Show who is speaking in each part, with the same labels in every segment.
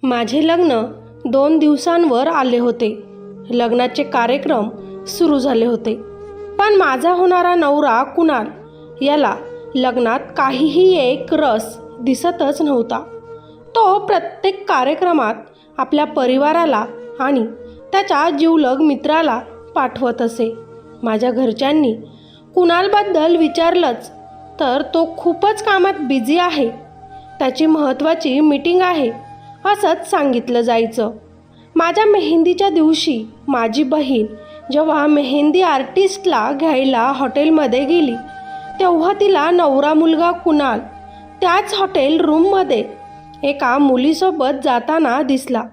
Speaker 1: माझे लग्न 2 दिवसांवर आले होते. लग्नाचे कार्यक्रम सुरू झाले होते. पण माझा होणारा नवरा कुणाल याला लग्नात काहीही एक रस दिसतच नव्हता. तो प्रत्येक कार्यक्रमात आपल्या परिवाराला आणि त्याच्या जिवलग मित्राला पाठवत असे. माझ्या घरच्यांनी कुणालबद्दल विचारलंच तर तो खूपच कामात बिझी आहे, त्याची महत्त्वाची मीटिंग आहे असंच सांगितलं जायचं. माझ्या मेहंदीच्या दिवशी माझी बहीण जेव्हा मेहंदी आर्टिस्टला घ्यायला हॉटेलमध्ये गेली तेव्हा तिला नवरा मुलगा कुणाल त्याच हॉटेल रूममध्ये एका मुलीसोबत जाताना दिसला.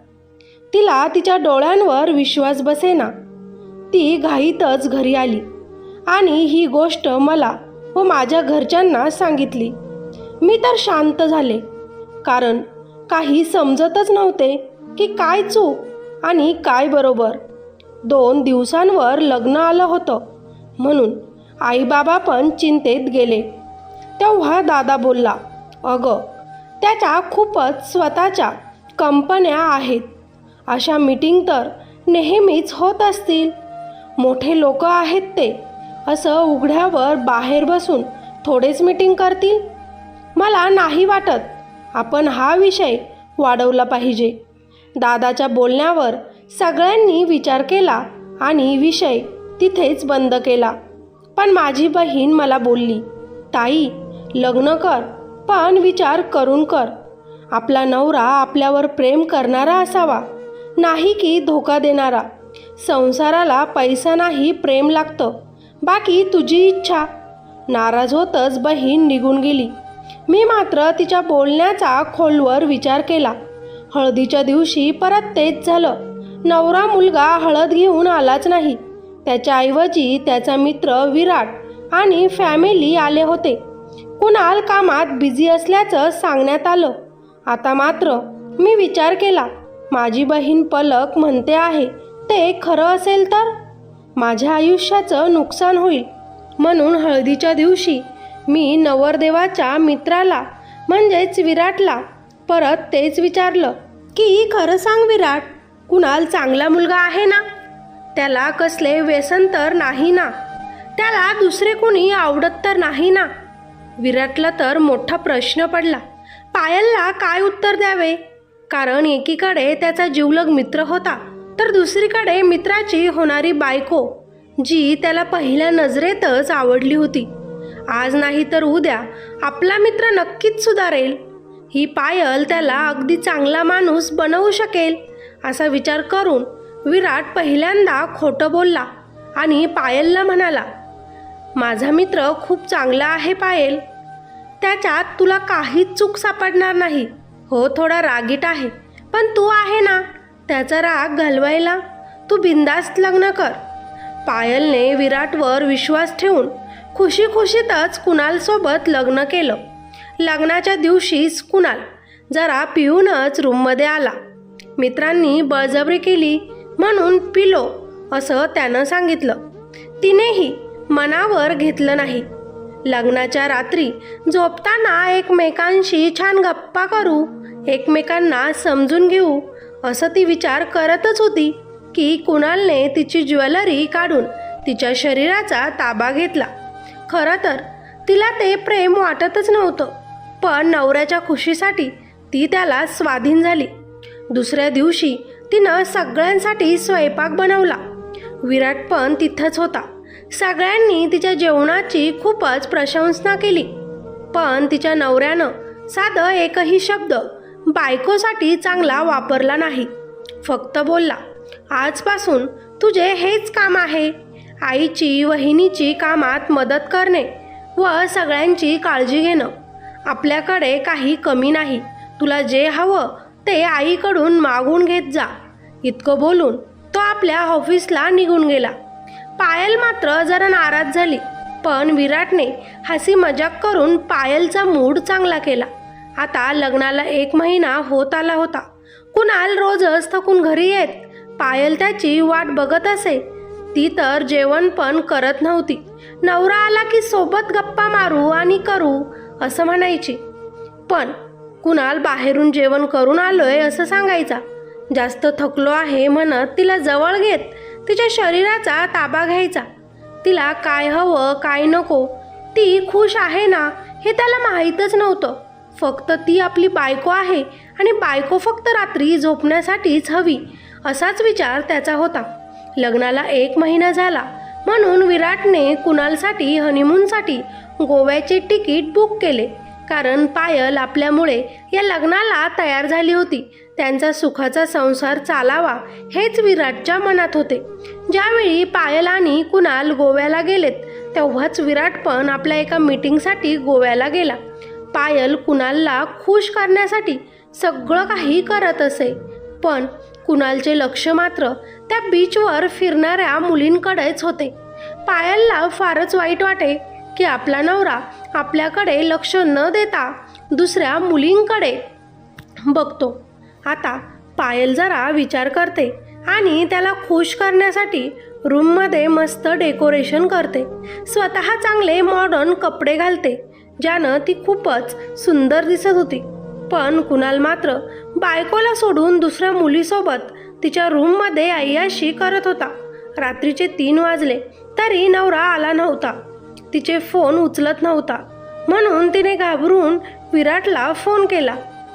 Speaker 1: तिला तिच्या डोळ्यांवर विश्वास बसेना. ती घाईतच घरी आली आणि ही गोष्ट मला व माझ्या घरच्यांना सांगितली. मी तर शांत झाले, कारण काही समजतच नव्हते की काय चूक आणि काय बरोबर. 2 दिवसांवर लग्न आलं होतं म्हणून आई बाबा पण चिंतेत गेले. तेव्हा दादा बोलला, अगं त्याच्या खूपच स्वतःच्या कंपन्या आहेत, अशा मीटिंग तर नेहमीच होत असतील. मोठे लोक आहेत ते, असं उघड्यावर बाहेर बसून थोडेच मीटिंग करतील. मला नाही वाटत आपण हा विषय वाढवला पाहिजे. दादाच्या बोलण्यावर सगळ्यांनी विचार केला आणि विषय तिथेच बंद केला. पण माझी बहीण मला बोलली, ताई लग्न कर, पण विचार करून कर. आपला नवरा आपल्यावर प्रेम करणारा असावा, नाही की धोका देणारा. संसाराला पैसा नाही प्रेम लागतं, बाकी तुझी इच्छा. नाराज होतच बहीण निघून गेली. मी मात्र तिच्या बोलण्याचा खोलवर विचार केला. हळदीच्या दिवशी परत तेच झालं. नवरा मुलगा हळद घेऊन आलाच नाही. त्याच्याऐवजी त्याचा मित्र विराट आणि फॅमिली आले होते. कुणाल कामात बिझी असल्याचं सांगण्यात आलं. आता मात्र मी विचार केला, माझी बहीण पलक म्हणते आहे ते खरं असेल तर माझ्या आयुष्याचं नुकसान होईल. म्हणून हळदीच्या दिवशी मी नवरदेवाच्या मित्राला म्हणजेच विराटला परत तेच विचारलं की खरं सांग विराट, कुणाल चांगला मुलगा आहे ना? त्याला कसले व्यसन तर नाही ना? त्याला दुसरे कुणी आवडत तर नाही ना? विराटला तर मोठा प्रश्न पडला. पायलला काय उत्तर द्यावे, कारण एकीकडे त्याचा जिवलग मित्र होता तर दुसरीकडे मित्राची होणारी बायको, जी त्याला पहिल्या नजरेतच आवडली होती. आज नाही तर उद्या आपला मित्र नक्कीच सुधारेल. ही पायल त्याला अगदी चांगला माणूस बनवू शकेल असा विचार करून विराट पहिल्यांदा खोटं बोलला आणि पायलला म्हणाला, माझा मित्र खूप चांगला आहे पायल, त्याच्यात तुला काहीच चूक सापडणार नाही. हो थोडा रागीट आहे, पण तू आहे ना, त्याचा राग घालवायला. तू बिनधास्त लग्न कर. पायलने विराटवर विश्वास ठेवून खुशीतच कुणालसोबत लग्न केलं. लग्नाच्या दिवशीच कुणाल जरा पिऊनच रूममध्ये आला. मित्रांनी बळजबरी केली म्हणून पिलो असं त्यानं सांगितलं. तिनेही मनावर घेतलं नाही. लग्नाच्या रात्री झोपताना एकमेकांशी छान गप्पा करू, एकमेकांना समजून घेऊ असं ती विचार करतच होती की कुणालने तिची ज्वेलरी काढून तिच्या शरीराचा ताबा घेतला. खरं तर तिला ते प्रेम वाटतच नव्हतं, पण नवऱ्याच्या खुशीसाठी ती त्याला स्वाधीन झाली. दुसऱ्या दिवशी तिनं सगळ्यांसाठी स्वयंपाक बनवला. विराट पण तिथंच होता. सगळ्यांनी तिच्या जेवणाची खूपच प्रशंसा केली, पण तिच्या नवऱ्यानं साधं एकही शब्द बायकोसाठी चांगला वापरला नाही. फक्त बोलला, आजपासून तुझे हेच काम आहे, आईची वहिनीची कामात मदत करणे व सगळ्यांची काळजी घेणं. आपल्याकडे काही कमी नाही, तुला जे हवं ते आईकडून मागून घेत जा. इतकं बोलून तो आपल्या ऑफिसला निघून गेला. पायल मात्र जरा नाराज झाली, पण विराटने हसी मजाक करून पायलचा मूड चांगला केला. आता लग्नाला 1 महिना होत आला होता. कुणाल रोजच थकून घरी येत. पायल त्याची वाट बघत असे. ती तर जेवण पण करत नव्हती. नवरा आला की सोबत गप्पा मारू आणि करू असं म्हणायची, पण कुणाल बाहेरून जेवण करून आलोय असं सांगायचा. जास्त थकलो आहे म्हणत तिला जवळ घेत तिच्या शरीराचा ताबा घ्यायचा. तिला काय हवं काय नको, ती खुश आहे ना हे त्याला माहीतच नव्हतं. फक्त ती आपली बायको आहे आणि बायको फक्त रात्री झोपण्यासाठीच हवी असाच विचार त्याचा होता. लग्नाला 1 महिना झाला म्हणून विराटने कुणालसाठी हनीमूनसाठी गोव्याचे तिकीट बुक केले. कारण पायल आपल्यामुळे या लग्नाला तयार झाली होती. त्यांचा सुखाचा संसार चालावा हेच विराटच्या मनात होते. ज्यावेळी पायल आणि कुणाल गोव्याला गेलेत तेव्हाच विराट पण आपल्या एका मीटिंगसाठी गोव्याला गेला. पायल कुणालला खुश करण्यासाठी सगळं काही करत असे, पण कुणालचे लक्ष मात्र त्या बीचवर फिरणाऱ्या मुलींकडेच होते. पायलला फारच वाईट वाटे की आपला नवरा आपल्याकडे लक्ष न देता दुसऱ्या मुलींकडे बघतो. आता पायल जरा विचार करते आणि त्याला खुश करण्यासाठी रूममध्ये मस्त डेकोरेशन करते. स्वतः चांगले मॉडर्न कपडे घालते, ज्यानं ती खूपच सुंदर दिसत होती. पण कुणाल मात्र बायकोला सोडून दुसऱ्या मुलीसोबत तिच्या रूममध्ये अय्याशी करत होता. रात्रीचे 3 वाजले तरी नवरा आला नव्हता. तिचे फोन उचलत नव्हता म्हणून तिने घाबरून विराटला फोन केला.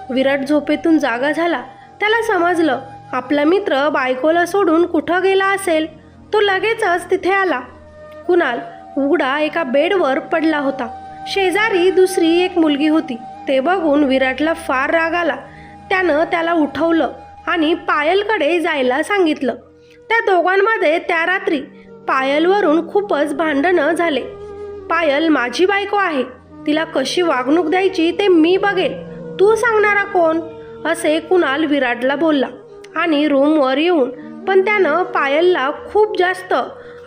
Speaker 1: विराट झोपेतून जागा झाला. त्याला समजलं आपला मित्र बायकोला सोडून कुठं गेला असेल. तो लगेचच तिथे आला. कुणाल उघडा एका बेडवर पडला होता. शेजारी दुसरी एक मुलगी होती. ते बघून विराटला फार राग आला. त्यानं त्याला उठवलं आणि पायलकडे जायला सांगितलं. त्या दोघांमध्ये त्या रात्री पायलवरून खूपच भांडणं झाले. पायल माझी बायको आहे, तिला कशी वागणूक द्यायची ते मी बघेल, तू सांगणारा कोण, असे कुणाल विराटला बोलला. आणि रूमवर येऊन पण त्यानं पायलला खूप जास्त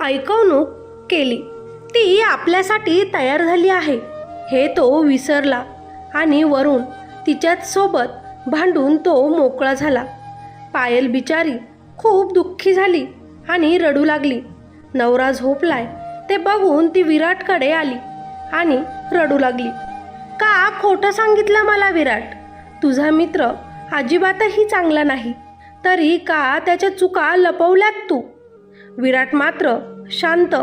Speaker 1: ऐकवणूक केली. ती आपल्यासाठी तयार झाली आहे हे तो विसरला आणि वरून तिच्याच सोबत भांडून तो मोकळा झाला. पायल बिचारी खूप दुःखी झाली आणि रडू लागली. नवरा झोपलाय ते बघून ती विराटकडे आली आणि रडू लागली. का खोटं सांगितलं मला विराट? तुझा मित्र अजिबातही चांगला नाही, तरी का त्याच्या चुका लपवल्यात तू? विराट मात्र शांत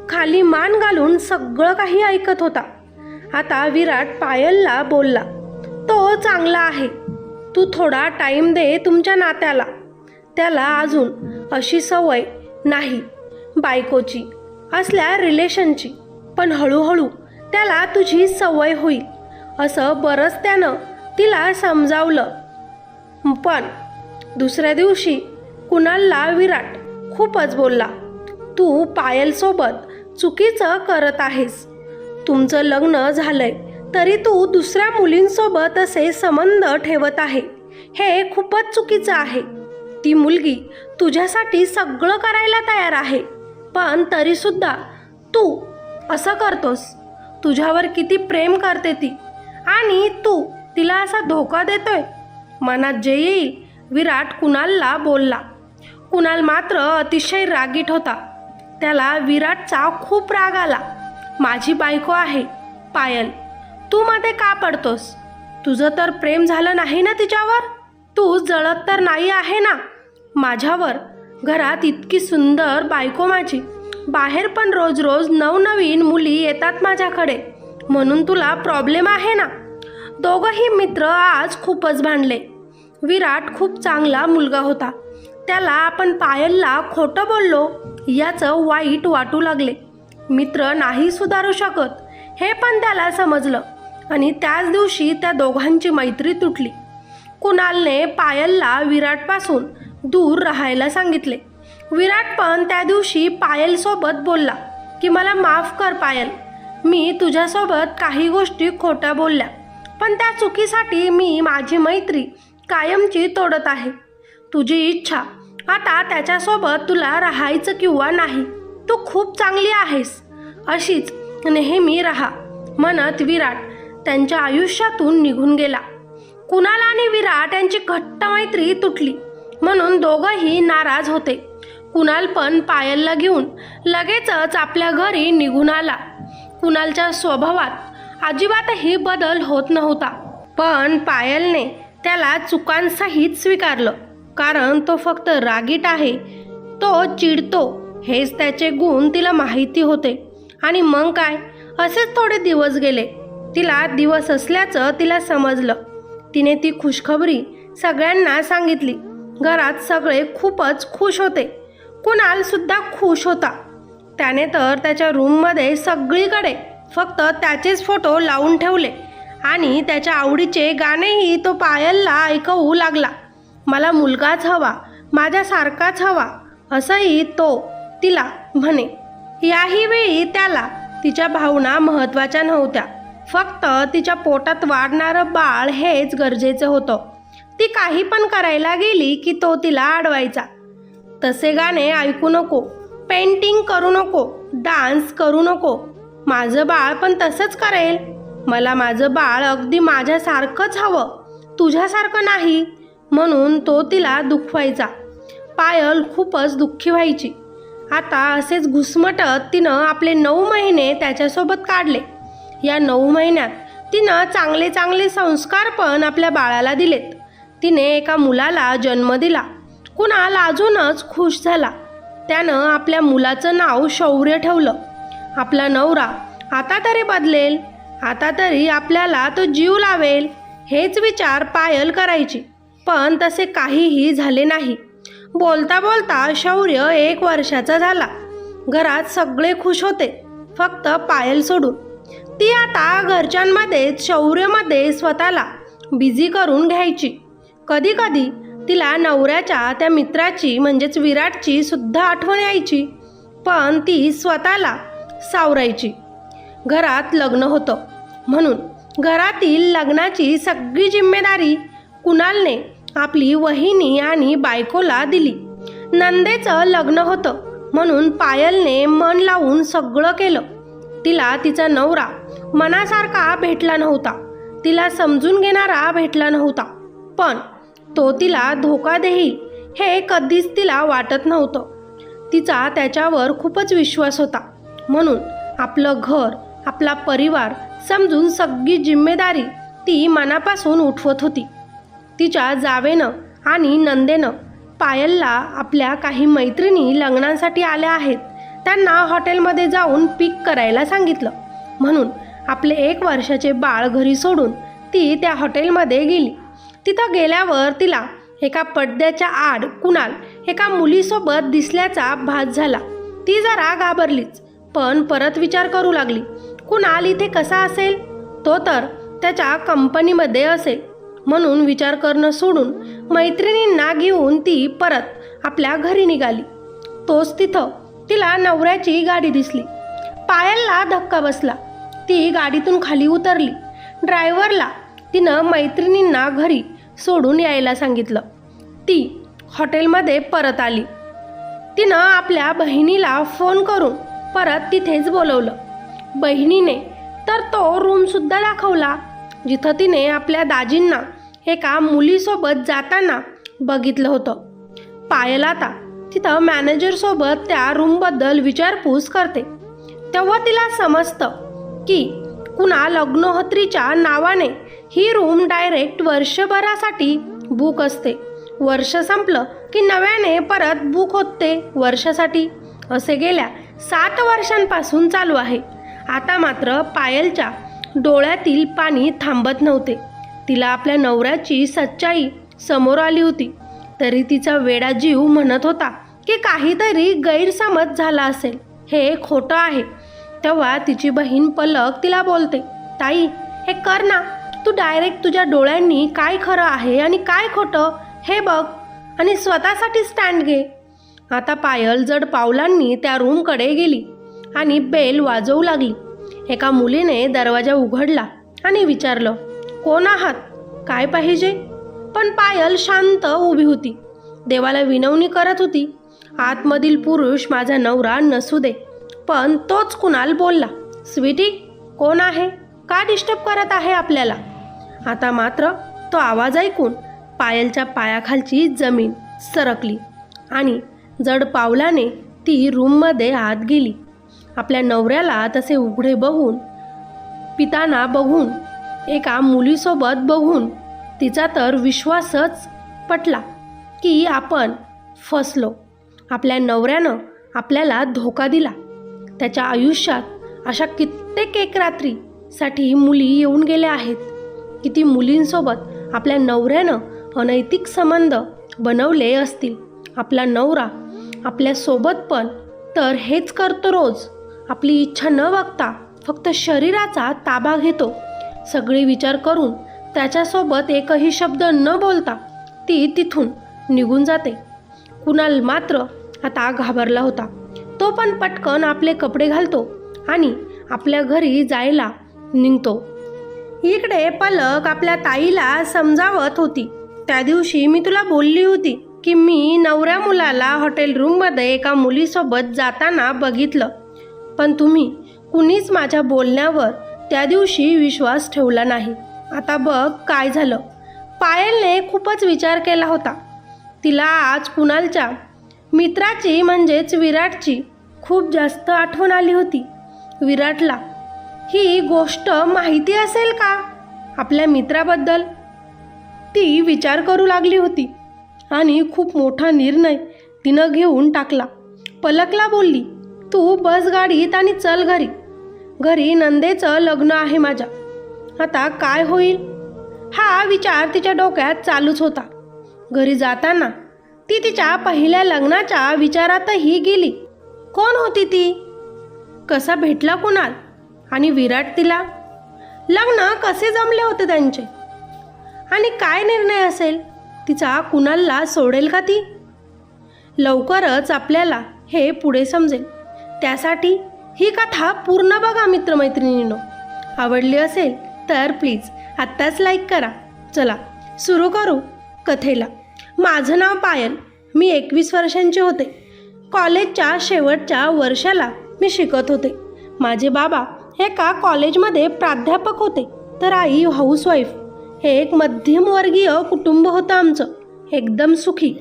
Speaker 1: खाली मान घालून सगळं काही ऐकत होता. आता विराट पायलला बोलला, तो चांगला आहे, तू थोडा टाईम दे तुमच्या नात्याला. त्याला अजून अशी सवय नाही बायकोची असल्या रिलेशनची, पण हळूहळू त्याला तुझी सवय होईल असं बरंच त्यानं तिला समजावलं. पण दुसऱ्या दिवशी कुणालला विराट खूपच बोलला, तू पायलसोबत चुकीचं करत आहेस. तुमचं लग्न झालंय तरी तू दुसऱ्या मुलींसोबत असे संबंध ठेवत आहे, हे खूपच चुकीचं आहे. ती मुलगी तुझ्यासाठी सगळं करायला तयार आहे, पण तरीसुद्धा तू असं करतोस. तुझ्यावर किती प्रेम करते ती आणि तू तिला असा धोका देतोय. मनात जे येईल विराट कुणालला बोलला. कुणाल मात्र अतिशय रागीट होता. त्याला विराटचा खूप राग आला. माझी बायको आहे पायल, तू मध्ये का पडतोस? तुझं तर प्रेम झालं नाही ना तिच्यावर? तू जळत तर नाही आहे ना माझ्यावर? घरात इतकी सुंदर बायको माझी, बाहेर पण रोज रोज नवनवीन मुली येतात माझ्याकडे, म्हणून तुला प्रॉब्लेम आहे ना? दोघंही मित्र आज खूपच भांडले. विराट खूप चांगला मुलगा होता. त्याला आपण पायलला खोटं बोललो याचं वाईट वाटू लागले. मित्र नाही सुधारू शकत हे पण त्याला समजलं आणि त्याच दिवशी त्या दोघांची मैत्री तुटली. कुणालने पायलला विराटपासून दूर राहायला सांगितले. विराट पण त्या दिवशी पायलसोबत बोलला की मला माफ कर पायल, मी तुझ्यासोबत काही गोष्टी खोट्या बोलल्या, पण त्या चुकीसाठी मी माझी मैत्री कायमची तोडत आहे. तुझी इच्छा आता त्याच्यासोबत तुला राहायचं किंवा नाही, तू खूप चांगली आहेस, अशीच नेहमी राहा, म्हणत विराट त्यांच्या आयुष्यातून निघून गेला. कुणाल आणि विराट यांची घट्ट मैत्री तुटली म्हणून दोघंही नाराज होते. कुणाल पण पायलला घेऊन लगेचच आपल्या घरी निघून आला. कुणालच्या स्वभावात अजिबातही बदल होत नव्हता. पण पायलने त्याला चुकांसहित स्वीकारलं, कारण तो फक्त रागीट आहे, तो चिडतो हेच त्याचे गुण तिला माहिती होते. आणि मग काय, असेच थोडे दिवस गेले. तिला दिवस असल्याचं तिला समजलं. तिने ती खुशखबरी सगळ्यांना सांगितली. घरात सगळे खूपच खुश होते. कुणाल सुद्धा खुश होता. त्याने तर त्याच्या रूममध्ये सगळीकडे फक्त त्याचेच फोटो लावून ठेवले आणि त्याच्या आवडीचे गाणेही तो पायलला ऐकवू लागला. मला मुलगाच हवा, माझ्यासारखाच हवा, असंही तो तिला म्हणे. याही वेळी त्याला तिच्या भावना महत्त्वाच्या नव्हत्या. फक्त तिच्या पोटात वाढणारं बाळ हेच गरजेचं होतं. ती काही पण करायला गेली की तो तिला अडवायचा. तसे गाणे ऐकू नको, पेंटिंग करू नको, डान्स करू नको. माझं बाळ पण तसंच करेल. मला माझं बाळ अगदी माझ्यासारखंच हवं, तुझ्यासारखं नाही, म्हणून तो तिला दुखवायचा. पायल खूपच दुःखी व्हायची. आता असेच घुसमटत तिनं आपले 9 महिने त्याच्यासोबत काढले. या 9 महिन्यात तिनं चांगले चांगले संस्कार पण आपल्या बाळाला दिलेत. तिने एका मुलाला जन्म दिला. कुणाल अजूनच खुश झाला. त्यानं आपल्या मुलाचं नाव शौर्य ठेवलं. आपला नवरा आता तरी बदलेल, आता तरी आपल्याला तो जीव लावेल, हेच विचार पायल करायची. पण तसे काहीही झाले नाही. बोलता बोलता शौर्य 1 वर्षाचा झाला. घरात सगळे खुश होते, फक्त पायल सोडून. ती आता घरच्यांमध्येच शौर्यमध्ये स्वतःला बिझी करून घ्यायची. कधी कधी तिला नवऱ्याच्या त्या मित्राची म्हणजेच विराटची सुद्धा आठवण यायची, पण ती स्वतःला सावरायची. घरात लग्न होतं म्हणून घरातील लग्नाची सगळी जिम्मेदारी कुणालने आपली वहिनी आणि बायकोला दिली. नंदेचं लग्न होतं म्हणून पायलने मन लावून सगळं केलं. तिला तिचा नवरा मनासारखा भेटला नव्हता, तिला समजून घेणारा भेटला नव्हता, पण तो तिला धोका देईल हे कधीच तिला वाटत नव्हतं. तिचा त्याच्यावर खूपच विश्वास होता. म्हणून आपलं घर, आपला परिवार समजून सगळी जिम्मेदारी ती मनापासून उठवत होती. तिच्या जावेनं आणि नंदेनं पायलला आपल्या काही मैत्रिणी लग्नासाठी आल्या आहेत, त्यांना हॉटेलमध्ये जाऊन पिक करायला सांगितलं. म्हणून आपले 1 वर्षाचे बाळ घरी सोडून ती त्या हॉटेलमध्ये गेली. तिथं गेल्यावर तिला एका पडद्याच्या आड कुणाल एका मुलीसोबत दिसल्याचा भास झाला. ती जरा घाबरलीच, पण परत विचार करू लागली. कुणाल इथे कसा असेल? तो तर त्याच्या कंपनीमध्ये असेल. म्हणून विचार करणं सोडून मैत्रिणींना घेऊन ती परत आपल्या घरी निघाली. तोच तिथं तिला नवऱ्याची गाडी दिसली. पायलला धक्का बसला. ती गाडीतून खाली उतरली. ड्रायव्हरला तिनं मैत्रिणींना घरी सोडून यायला सांगितलं. ती हॉटेलमध्ये परत आली. तिनं आपल्या बहिणीला फोन करून परत तिथेच बोलवलं. बहिणीने तर तो रूमसुद्धा दाखवला जिथं तिने आपल्या दाजींना एका मुलीसोबत जाताना बघितलं होतं. पायल आता तिथं मॅनेजरसोबत त्या रूमबद्दल विचारपूस करते. तेव्हा तिला समजतं की कुणाल अग्निहोत्रीच्या नावाने ही रूम डायरेक्ट वर्षभरासाठी बुक असते. वर्ष संपलं की नव्याने परत बुक होते वर्षासाठी. असे गेल्या 7 वर्षांपासून चालू आहे. आता मात्र पायलच्या डोळ्यातील पाणी थांबत नव्हते. तिला आपल्या नवऱ्याची सच्चाई समोर आली होती. तरी तिचा वेडा जीव म्हणत होता की काहीतरी गैरसमज झाला असेल, हे खोटं आहे. तेव्हा तिची बहीण पलक तिला बोलते, ताई हे कर ना, तू डायरेक्ट तुझ्या डोळ्यांनी काय खरं आहे आणि काय खोटं हे बघ आणि स्वतःसाठी स्टँड घे. आता पायल जड पावलांनी त्या रूमकडे गेली आणि बेल वाजवू लागली. एका मुलीने दरवाजा उघडला आणि विचारलं, कोण आहात, काय पाहिजे? पण पायल शांत उभी होती. देवाला विनवणी करत होती. आतमधील पुरुष माझा नवरा नसू दे. पण तोच कुणाल बोलला, स्वीटी कोण आहे, का डिस्टर्ब करत आहे आपल्याला? आता मात्र तो आवाज ऐकून पायलच्या पायाखालची जमीन सरकली आणि जड पावलाने ती रूममध्ये आत गेली. आपल्या नवऱ्याला तसे उघडे बघून पिताना बघून एका मुलीसोबत बघून तिचा तर विश्वासच पटला की आपण फसलो. आपल्या नवऱ्यानं आपल्याला धोका दिला. त्याच्या आयुष्यात अशा कित्येक एक रात्रीसाठी मुली येऊन गेल्या आहेत. किती मुलींसोबत आपल्या नवऱ्यानं अनैतिक संबंध बनवले असतील. आपला नवरा आपल्यासोबत पण तर हेच करतो रोज. आपली इच्छा न बघता फक्त शरीराचा ताबा घेतो. सगळे विचार करून त्याच्यासोबत एकही शब्द न बोलता ती तिथून निघून जाते. कुणाल मात्र आता घाबरला होता. तो पण पटकन आपले कपडे घालतो आणि आपल्या घरी जायला निघतो. इकडे पलक आपल्या ताईला समजावत होती. त्या दिवशी मी तुला बोलली होती की मी नवऱ्या मुलाला हॉटेल रूममध्ये एका मुलीसोबत जाताना बघितलं, पण तुम्ही कुणीच माझ्या बोलण्यावर त्या दिवशी विश्वास ठेवला नाही. आता बघ काय झालं. पायलने खूपच विचार केला होता. तिला आज कुणालच्या मित्राची म्हणजेच विराटची खूप जास्त आठवण आली होती. विराटला ही गोष्ट माहिती असेल का आपल्या मित्राबद्दल? ती विचार करू लागली होती आणि खूप मोठा निर्णय तिनं घेऊन टाकला. पलकला बोलली, तू बस गाडीत आणि चल घरी. घरी नंदेचं लग्न आहे माझ्या. आता काय होईल हा विचार तिच्या डोक्यात चालूच होता. घरी जाताना ती तिच्या पहिल्या लग्नाच्या विचारातही गेली. कोण होती ती? कसा भेटला कुणाल आणि विराट तिला? लग्न कसे जमले होते त्यांचे? आणि काय निर्णय असेल तिचा? कुणालला सोडेल का ती? लवकरच आपल्याला हे पुढे समजेल. त्यासाठी ही कथा पूर्ण बघा मित्रमैत्रिणींनो. आवडली असेल तर प्लीज आत्ताच लाईक करा. चला सुरू करू कथेला. माझं नाव पायल. मी 21 वर्षांचे होते. कॉलेजच्या शेवटच्या वर्षाला मी शिकत होते. माझे बाबा एका कॉलेजमध्ये प्राध्यापक होते, तर आई हाऊसवाईफ. हे एक मध्यमवर्गीय कुटुंब होतं आमचं, एकदम सुखी.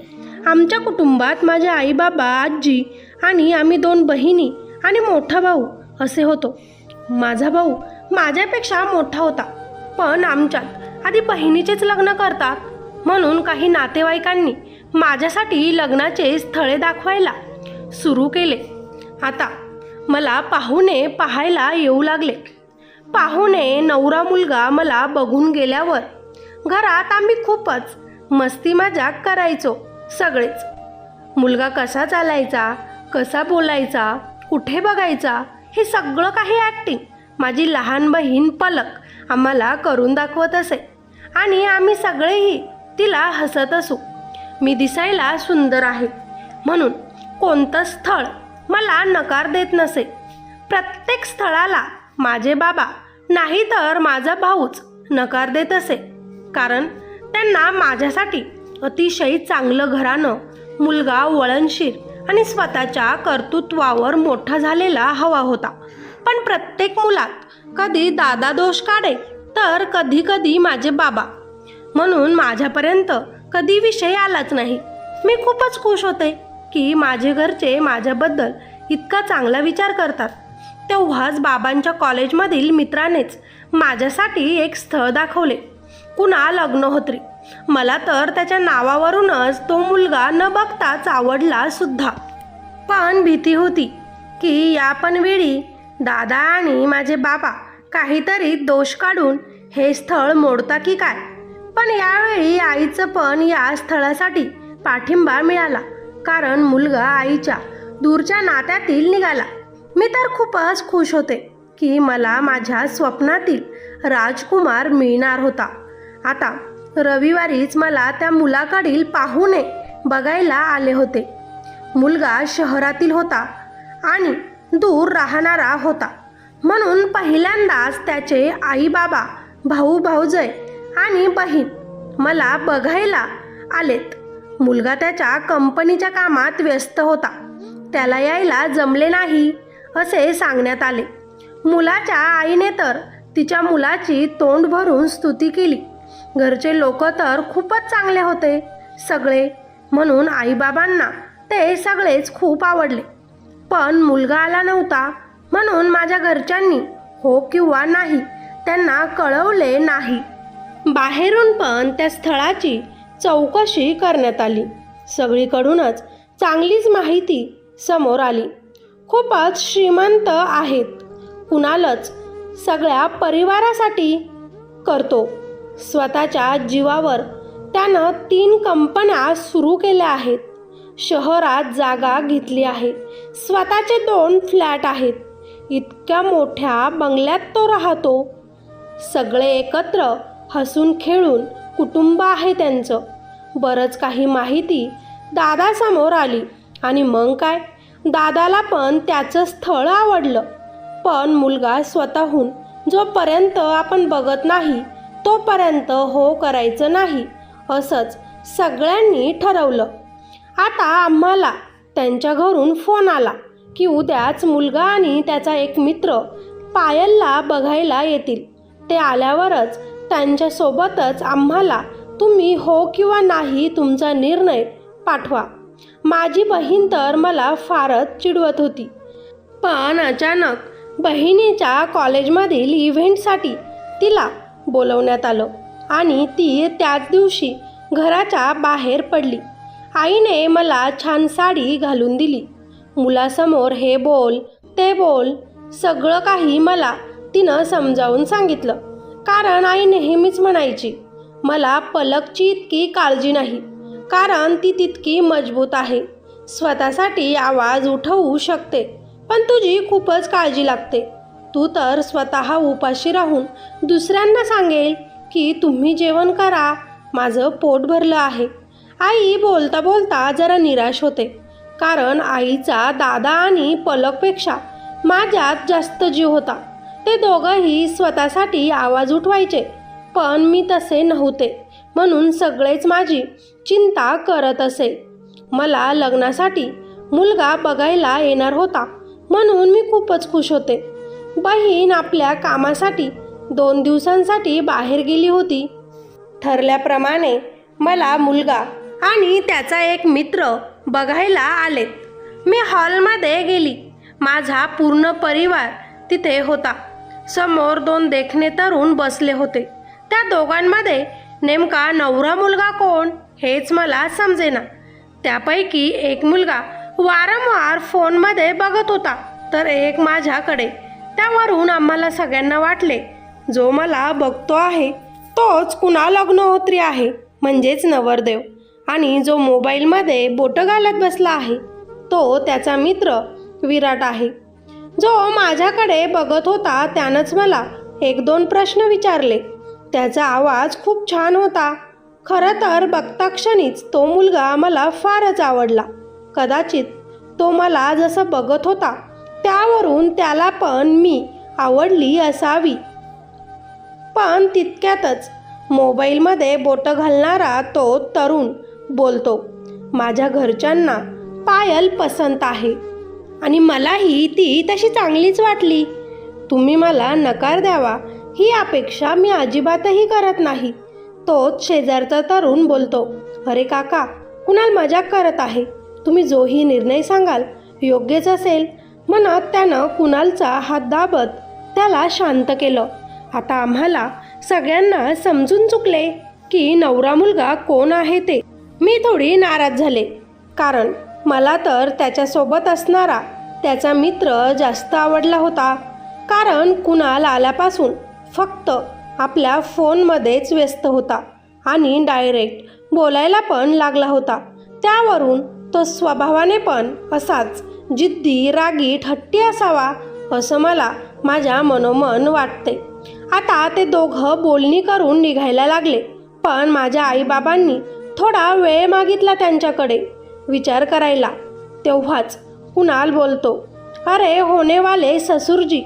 Speaker 1: आमच्या कुटुंबात माझे आई बाबा, आजी आणि आम्ही 2 बहिणी आणि मोठा भाऊ असे होतो. माझा भाऊ माझ्यापेक्षा मोठा होता, पण आमच्यात आधी बहिणीचेच लग्न करतात म्हणून काही नातेवाईकांनी माझ्यासाठी लग्नाचे स्थळे दाखवायला सुरू केले. आता मला पाहुणे पाहायला येऊ लागले. पाहुणे नवरा मुलगा मला बघून गेल्यावर घरात आम्ही खूपच मस्ती मजाक करायचो सगळेच. मुलगा कसा चालायचा, कसा बोलायचा, कुठे बघायचा, हे सगळं काही ॲक्टिंग माझी लहान बहीण पलक आम्हाला करून दाखवत असे आणि आम्ही सगळेही तिला हसत असू. मी दिसायला सुंदर आहे म्हणून कोणतं स्थळ मला नकार देत नसे. प्रत्येक स्थळाला माझे बाबा नाही तर माझा भाऊच नकार देत असे, कारण त्यांना माझ्यासाठी अतिशय चांगलं घराणं, मुलगा वळणशीर आणि स्वतःच्या कर्तृत्वावर मोठा झालेला हवा होता. पण प्रत्येक मुलात कधी दादा दोष काढे तर कधी कधी माझे बाबा, म्हणून माझ्यापर्यंत कधी विषय आलाच नाही. मी खूपच खुश होते की माझे घरचे माझ्याबद्दल इतका चांगला विचार करतात. तेव्हाच बाबांच्या कॉलेजमधील मित्रानेच माझ्यासाठी एक स्थळ दाखवले. कुणाल अग्निहोत्री. मला तर त्याच्या नावावरूनच तो मुलगा न बघताच आवडला सुद्धा. पण भीती होती की या पण वेळी दादा आणि माझे बाबा काहीतरी दोष काढून हे स्थळ मोडता की काय. पण यावेळी आईचं पण या स्थळासाठी पाठिंबा मिळाला, कारण मुलगा आईच्या दूरच्या नात्यातील निघाला. मी तर खूपच खुश होते की मला माझ्या स्वप्नातील राजकुमार मिळणार होता. आता रविवारीच मला त्या मुलाकडील पाहुणे बघायला आले होते. मुलगा शहरातील होता आणि दूर राहणारा होता, म्हणून पहिल्यांदाच त्याचे आई बाबा, भाऊ भाऊजय आणि बहीण मला बघायला आलेत. मुलगा त्याच्या कंपनीच्या कामात व्यस्त होता, त्याला यायला जमले नाही असे सांगण्यात आले. मुलाच्या आईने तर तिच्या मुलाची तोंड भरून स्तुती केली. घरचे लोक तर खूपच चांगले होते सगळे, म्हणून आईबाबांना ते सगळेच खूप आवडले. पण मुलगा आला नव्हता, म्हणून माझ्या घरच्यांनी हो किंवा नाही त्यांना कळवले नाही. बाहेरून पण त्या स्थळाची चौकशी करण्यात आली. सगळीकडूनच चांगलीच माहिती समोर आली. खूपच श्रीमंत आहेत. कुणालच सगळ्या परिवारासाठी करतो. स्वतःच्या जीवावर त्यानं 3 कंपन्या सुरू केल्या आहेत. शहरात जागा घेतली आहे. स्वतःचे 2 फ्लॅट आहेत. इतक्या मोठ्या बंगल्यात तो राहतो. सगळे एकत्र हसून खेळून कुटुंब आहे त्यांचं. बरंच काही माहिती दादासमोर आली आणि मग काय, दादाला पण त्याचं स्थळ आवडलं. पण मुलगा स्वतःहून जोपर्यंत आपण बघत नाही तोपर्यंत हो करायचं नाही, असंच सगळ्यांनी ठरवलं. आता आम्हाला त्यांच्या घरून फोन आला की उद्याच मुलगा आणि त्याचा एक मित्र पायलला बघायला येतील. ते आल्यावरच त्यांच्यासोबतच आम्हाला तुम्ही हो किंवा नाही तुमचा निर्णय पाठवा. माझी बहीण तर मला फारच चिडवत होती. पण अचानक बहिणीच्या कॉलेजमधील इव्हेंटसाठी तिला बोलवण्यात आलं आणि ती त्याच दिवशी घराच्या बाहेर पडली. आईने मला छान साडी घालून दिली. मुलासमोर हे बोल ते बोल सगळं काही मला तिनं समजावून सांगितलं. कारण आई नेहमीच म्हणायची, मला पलकची इतकी काळजी नाही, कारण ती तितकी मजबूत आहे. स्वतःसाठी आवाज उठवू शकते, पण तुझी खूपच काळजी लागते. तू तर स्वतः उपाशी राहून दुसऱ्यांना सांगेल की तुम्ही जेवण करा, माझं पोट भरलं आहे. आई बोलता बोलता जरा निराश होते. कारण आईचा दादा आणि पलकपेक्षा माझ्यात जास्त जीव होता. ते दोघंही स्वतःसाठी आवाज उठवायचे, पण मी तसे नव्हते. म्हणून सगळेच माझी चिंता करत असे. मला लग्नासाठी मुलगा बघायला येणार होता, म्हणून मी खूपच खुश होते. बहीण आपल्या कामासाठी 2 दिवसांसाठी बाहेर गेली होती. ठरल्याप्रमाणे मला मुलगा आणि त्याचा एक मित्र बघायला आलेत. मी हॉलमध्ये गेली. माझा पूर्ण परिवार तिथे होता. समोर 2 देखणे तरुण बसले होते. त्या दोघांमध्ये नेमका नवरा मुलगा कोण हेच मला समजेना. त्यापैकी एक मुलगा वारंवार फोनमध्ये बघत होता, तर एक माझ्याकडे. त्यावरून आम्हाला सगळ्यांना वाटले, जो मला बघतो आहे तोच कुणाल अग्निहोत्री आहे, म्हणजेच नवरदेव. आणि जो मोबाईलमध्ये बोटं घालत बसला आहे तो त्याचा मित्र विराट आहे. जो माझ्याकडे बघत होता त्यानंच मला 1-2 प्रश्न विचारले. त्याचा आवाज खूप छान होता. खरं तर बघता क्षणीच तो मुलगा मला फारच आवडला. कदाचित तो मला जसं बघत होता त्यावरून त्याला पण मी आवडली असावी. पण तितक्यातच मोबाईलमध्ये बोटं घालणारा तो तरुण बोलतो, माझ्या घरच्यांना पायल पसंत आहे आणि मलाही ती तशी चांगलीच वाटली. तुम्ही मला नकार द्यावा ही अपेक्षा मी अजिबातही करत नाही. तोच शेजारचा तरुण बोलतो, अरे काका, कुणाल मजाक करत आहे. तुम्ही जोही निर्णय सांगाल योग्यच असेल. म्हणत त्यानं कुणालचा हात दाबत त्याला शांत केलं. आता आम्हाला सगळ्यांना समजून चुकले की नवरा मुलगा कोण आहे ते. मी थोडी नाराज झाले, कारण मला तर त्याच्यासोबत असणारा त्याचा मित्र जास्त आवडला होता. कारण कुणाल आल्यापासून फक्त आपल्या फोनमध्येच व्यस्त होता आणि डायरेक्ट बोलायला पण लागला होता. त्यावरून तो स्वभावाने पण असाच जिद्दी, रागीट, हट्टी असावा असं मला माझ्या मनोमन वाटते. आता ते दोघं बोलणी करून निघायला लागले. पण माझ्या आईबाबांनी थोडा वेळ मागितला त्यांच्याकडे विचार करायला. तेव्हाच कुणाल बोलतो, अरे होनेवाले ससुरजी,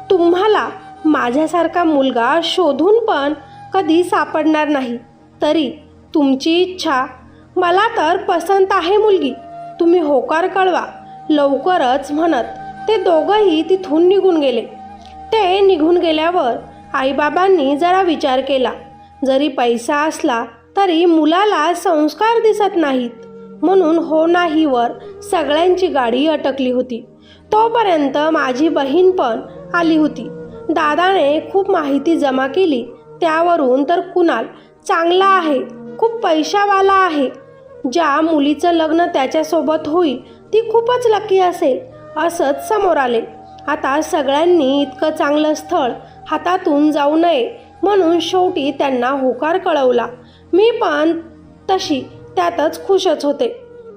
Speaker 1: तुम्हाला माझ्यासारखा मुलगा शोधून पण कधी सापडणार नाही. तरी तुमची इच्छा, मला तर पसंत आहे मुलगी, तुम्ही होकार कळवा लवकरच. म्हणत ते दोघंही तिथून निघून गेले. ते निघून गेल्यावर आईबाबांनी जरा विचार केला. जरी पैसा असला तरी मुलाला संस्कार दिसत नाहीत, म्हणून हो नाहीवर सगळ्यांची गाडी अटकली होती. तोपर्यंत माझी बहीण पण आली होती. दादाने खूप माहिती जमा केली, त्यावरून तर कुणाल चांगला आहे, खूप पैशावाला आहे. ज्या मुलीचं लग्न त्याच्यासोबत होईल ती खूपच लकी असेल असंच समोर आले. आता सगळ्यांनी इतकं चांगलं स्थळ हातातून जाऊ नये म्हणून शेवटी त्यांना होकार कळवला. मी पण तशी त्यातच खुशच होते.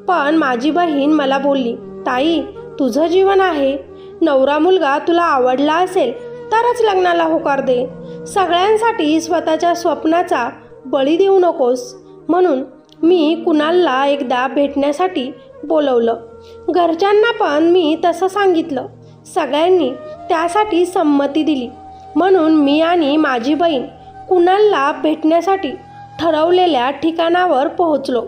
Speaker 1: पण माझी बहीण मला बोलली, ताई तुझं जीवन आहे, नवरा मुलगा तुला आवडला असेल तरच लग्नाला होकार दे. सगळ्यांसाठी स्वतःच्या स्वप्नाचा बळी देऊ नकोस. म्हणून मी कुणालला एकदा भेटण्यासाठी बोलवलं. घरच्यांना पण मी तसं सांगितलं. सगळ्यांनी त्यासाठी संमती दिली. म्हणून मी आणि माझी बहीण कुणालला भेटण्यासाठी ठरवलेल्या ठिकाणावर पोहोचलो.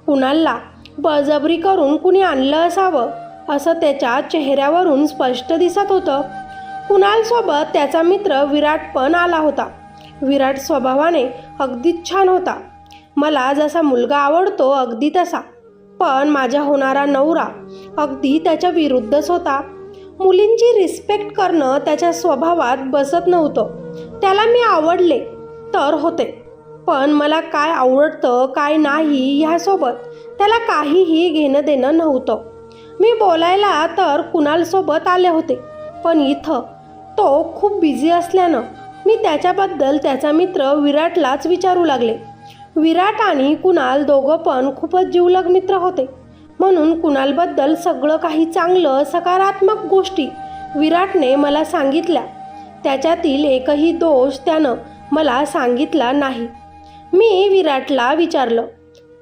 Speaker 1: कुणालला बळजबरी करून कुणी आणलं असावं असं त्याच्या चेहऱ्यावरून स्पष्ट दिसत होतं. कुणालसोबत त्याचा मित्र विराट पण आला होता. विराट स्वभावाने अगदीच छान होता. मला जसा मुलगा आवडतो अगदी तसा. पण माझा होणारा नवरा अगदी त्याच्या विरुद्धच होता. मुलींची रिस्पेक्ट करणं त्याच्या स्वभावात बसत नव्हतं. त्याला मी आवडले तर होते, पण मला काय आवडतं काय नाही ह्यासोबत त्याला काहीही घेणं देणं नव्हतं. मी बोलायला तर कुणालसोबत आले होते, पण इथं तो खूप बिझी असल्यानं मी त्याच्याबद्दल त्याचा मित्र विराटलाच विचारू लागले. विराट आणि कुणाल दोघं पण खूपच जिवलग मित्र होते. म्हणून कुणालबद्दल सगळं काही चांगलं सकारात्मक गोष्टी विराटने मला सांगितल्या. त्याच्यातील एकही दोष त्यानं मला सांगितला नाही. मी विराटला विचारलं,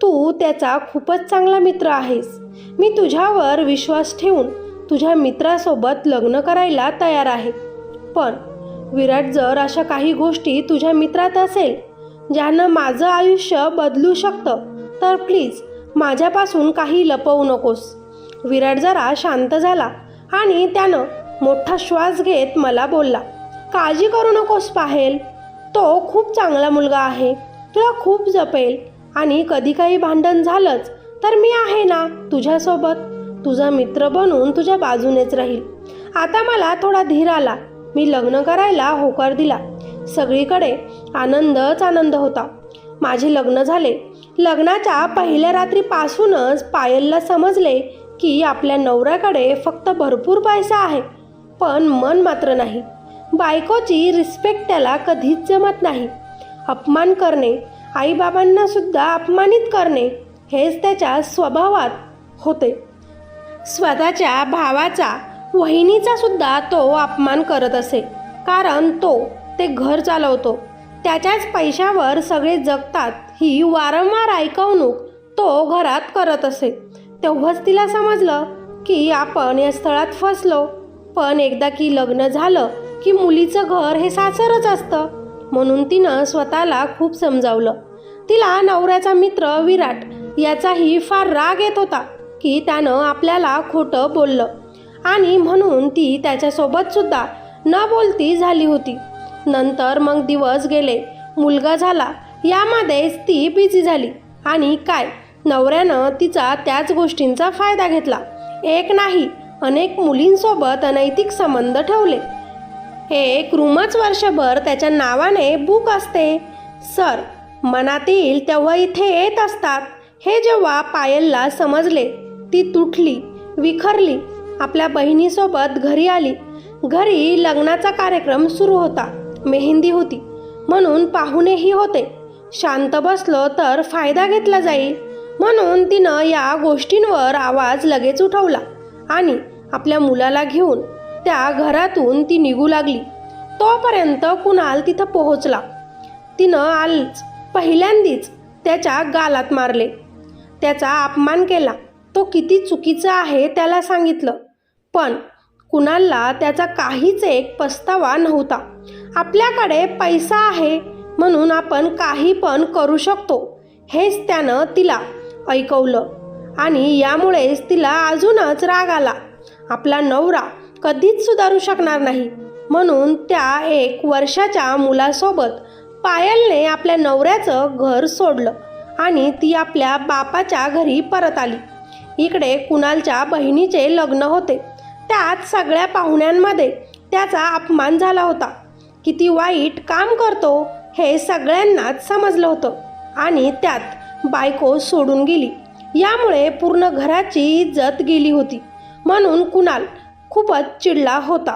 Speaker 1: तू त्याचा खूपच चांगला मित्र आहेस. मी तुझ्यावर विश्वास ठेवून तुझ्या मित्रासोबत लग्न करायला तयार आहे. पण विराट जर अशा काही गोष्टी तुझ्या मित्रात असेल ज्यानं माझं आयुष्य बदलू शकतं तर प्लीज माझ्यापासून काही लपवू नकोस. विराट जरा शांत झाला आणि त्यानं मोठा श्वास घेत मला बोलला, काळजी करू नकोस पाहेल, तो खूप चांगला मुलगा आहे, तुला खूप जपेल आणि कधी काही भांडण झालंच तर मी आहे ना तुझ्यासोबत. तुझा मित्र बनून तुझ्या बाजूनेच राहील. आता मला थोडा धीर आला. मी लग्न करायला होकार दिला. सगळीकडे आनंदच आनंद होता. माझे लग्न झाले. लग्नाच्या पहिल्या रात्रीपासूनच पायलला समजले की आपल्या नवऱ्याकडे फक्त भरपूर पैसा आहे, पण मन मात्र नाही. बायकोची रिस्पेक्ट त्याला कधीच जमत नाही. अपमान करणे, आईबाबांना सुद्धा अपमानित करणे हेच त्याच्या स्वभावात होते. स्वतःच्या भावाचा, वहिनीचा सुद्धा तो अपमान करत असे, कारण तो ते घर चालवतो. त्याच्याच पैशावर सगळे जगतात ही वारंवार ऐकवणूक तो घरात करत असे. तेव्हाच तिला समजलं की आपण या स्थळात फसलो. पण एकदा की लग्न झालं की मुलीचं घर हे सासरच असतं. म्हणून तिनं स्वतःला खूप समजावलं. तिला नवऱ्याचा मित्र विराट याचाही फार राग येत होता की त्यानं आपल्याला खोटं बोललं आणि म्हणून ती त्याच्यासोबत सुद्धा न बोलती झाली होती. नंतर मग दिवस गेले, मुलगा झाला, यामध्येच ती बिझी झाली. आणि काय, नवऱ्यानं तिचा त्याच गोष्टींचा फायदा घेतला. एक नाही अनेक मुलींसोबत अनैतिक संबंध ठेवले. एक रूमच वर्षभर त्याच्या नावाने बुक असते. सर मनात येईल तेव्हा इथे येत असतात. हे जेव्हा पायलला समजले ती तुटली, विखरली. आपल्या बहिणीसोबत घरी आली. घरी लग्नाचा कार्यक्रम सुरू होता. मेहंदी होती म्हणून पाहुणेही होते. शांत बसलो तर फायदा घेतला जाईल म्हणून तिनं या गोष्टींवर आवाज लगेच उठवला आणि आपल्या मुलाला घेऊन त्या घरातून ती निघू लागली. तोपर्यंत कुणाल तिथं पोहोचला. तिनं आलच पहिल्यांदीच त्याच्या गालात मारले, त्याचा अपमान केला. तो किती चुकीचा आहे त्याला सांगितलं. पण कुणालला त्याचा काहीच एक पस्तावा नव्हता. आपल्याकडे पैसा आहे म्हणून आपण काही पण करू शकतो हेच त्यानं तिला ऐकवलं आणि यामुळेच तिला अजूनच राग आला. आपला नवरा कधीच सुधारू शकणार नाही म्हणून त्या 1 वर्षाच्या मुलासोबत पायलने आपल्या नवऱ्याचं घर सोडलं आणि ती आपल्या बापाच्या घरी परत आली. इकडे कुणालच्या बहिणीचे लग्न होते. त्यात सगळ्या पाहुण्यांमध्ये त्याचा अपमान झाला होता. किती वाईट काम करतो हे सगळ्यांनाच समजलं होतं आणि त्यात बायको सोडून गेली. यामुळे पूर्ण घराची इज्जत गेली होती. म्हणून कुणाल खूपच चिडला होता.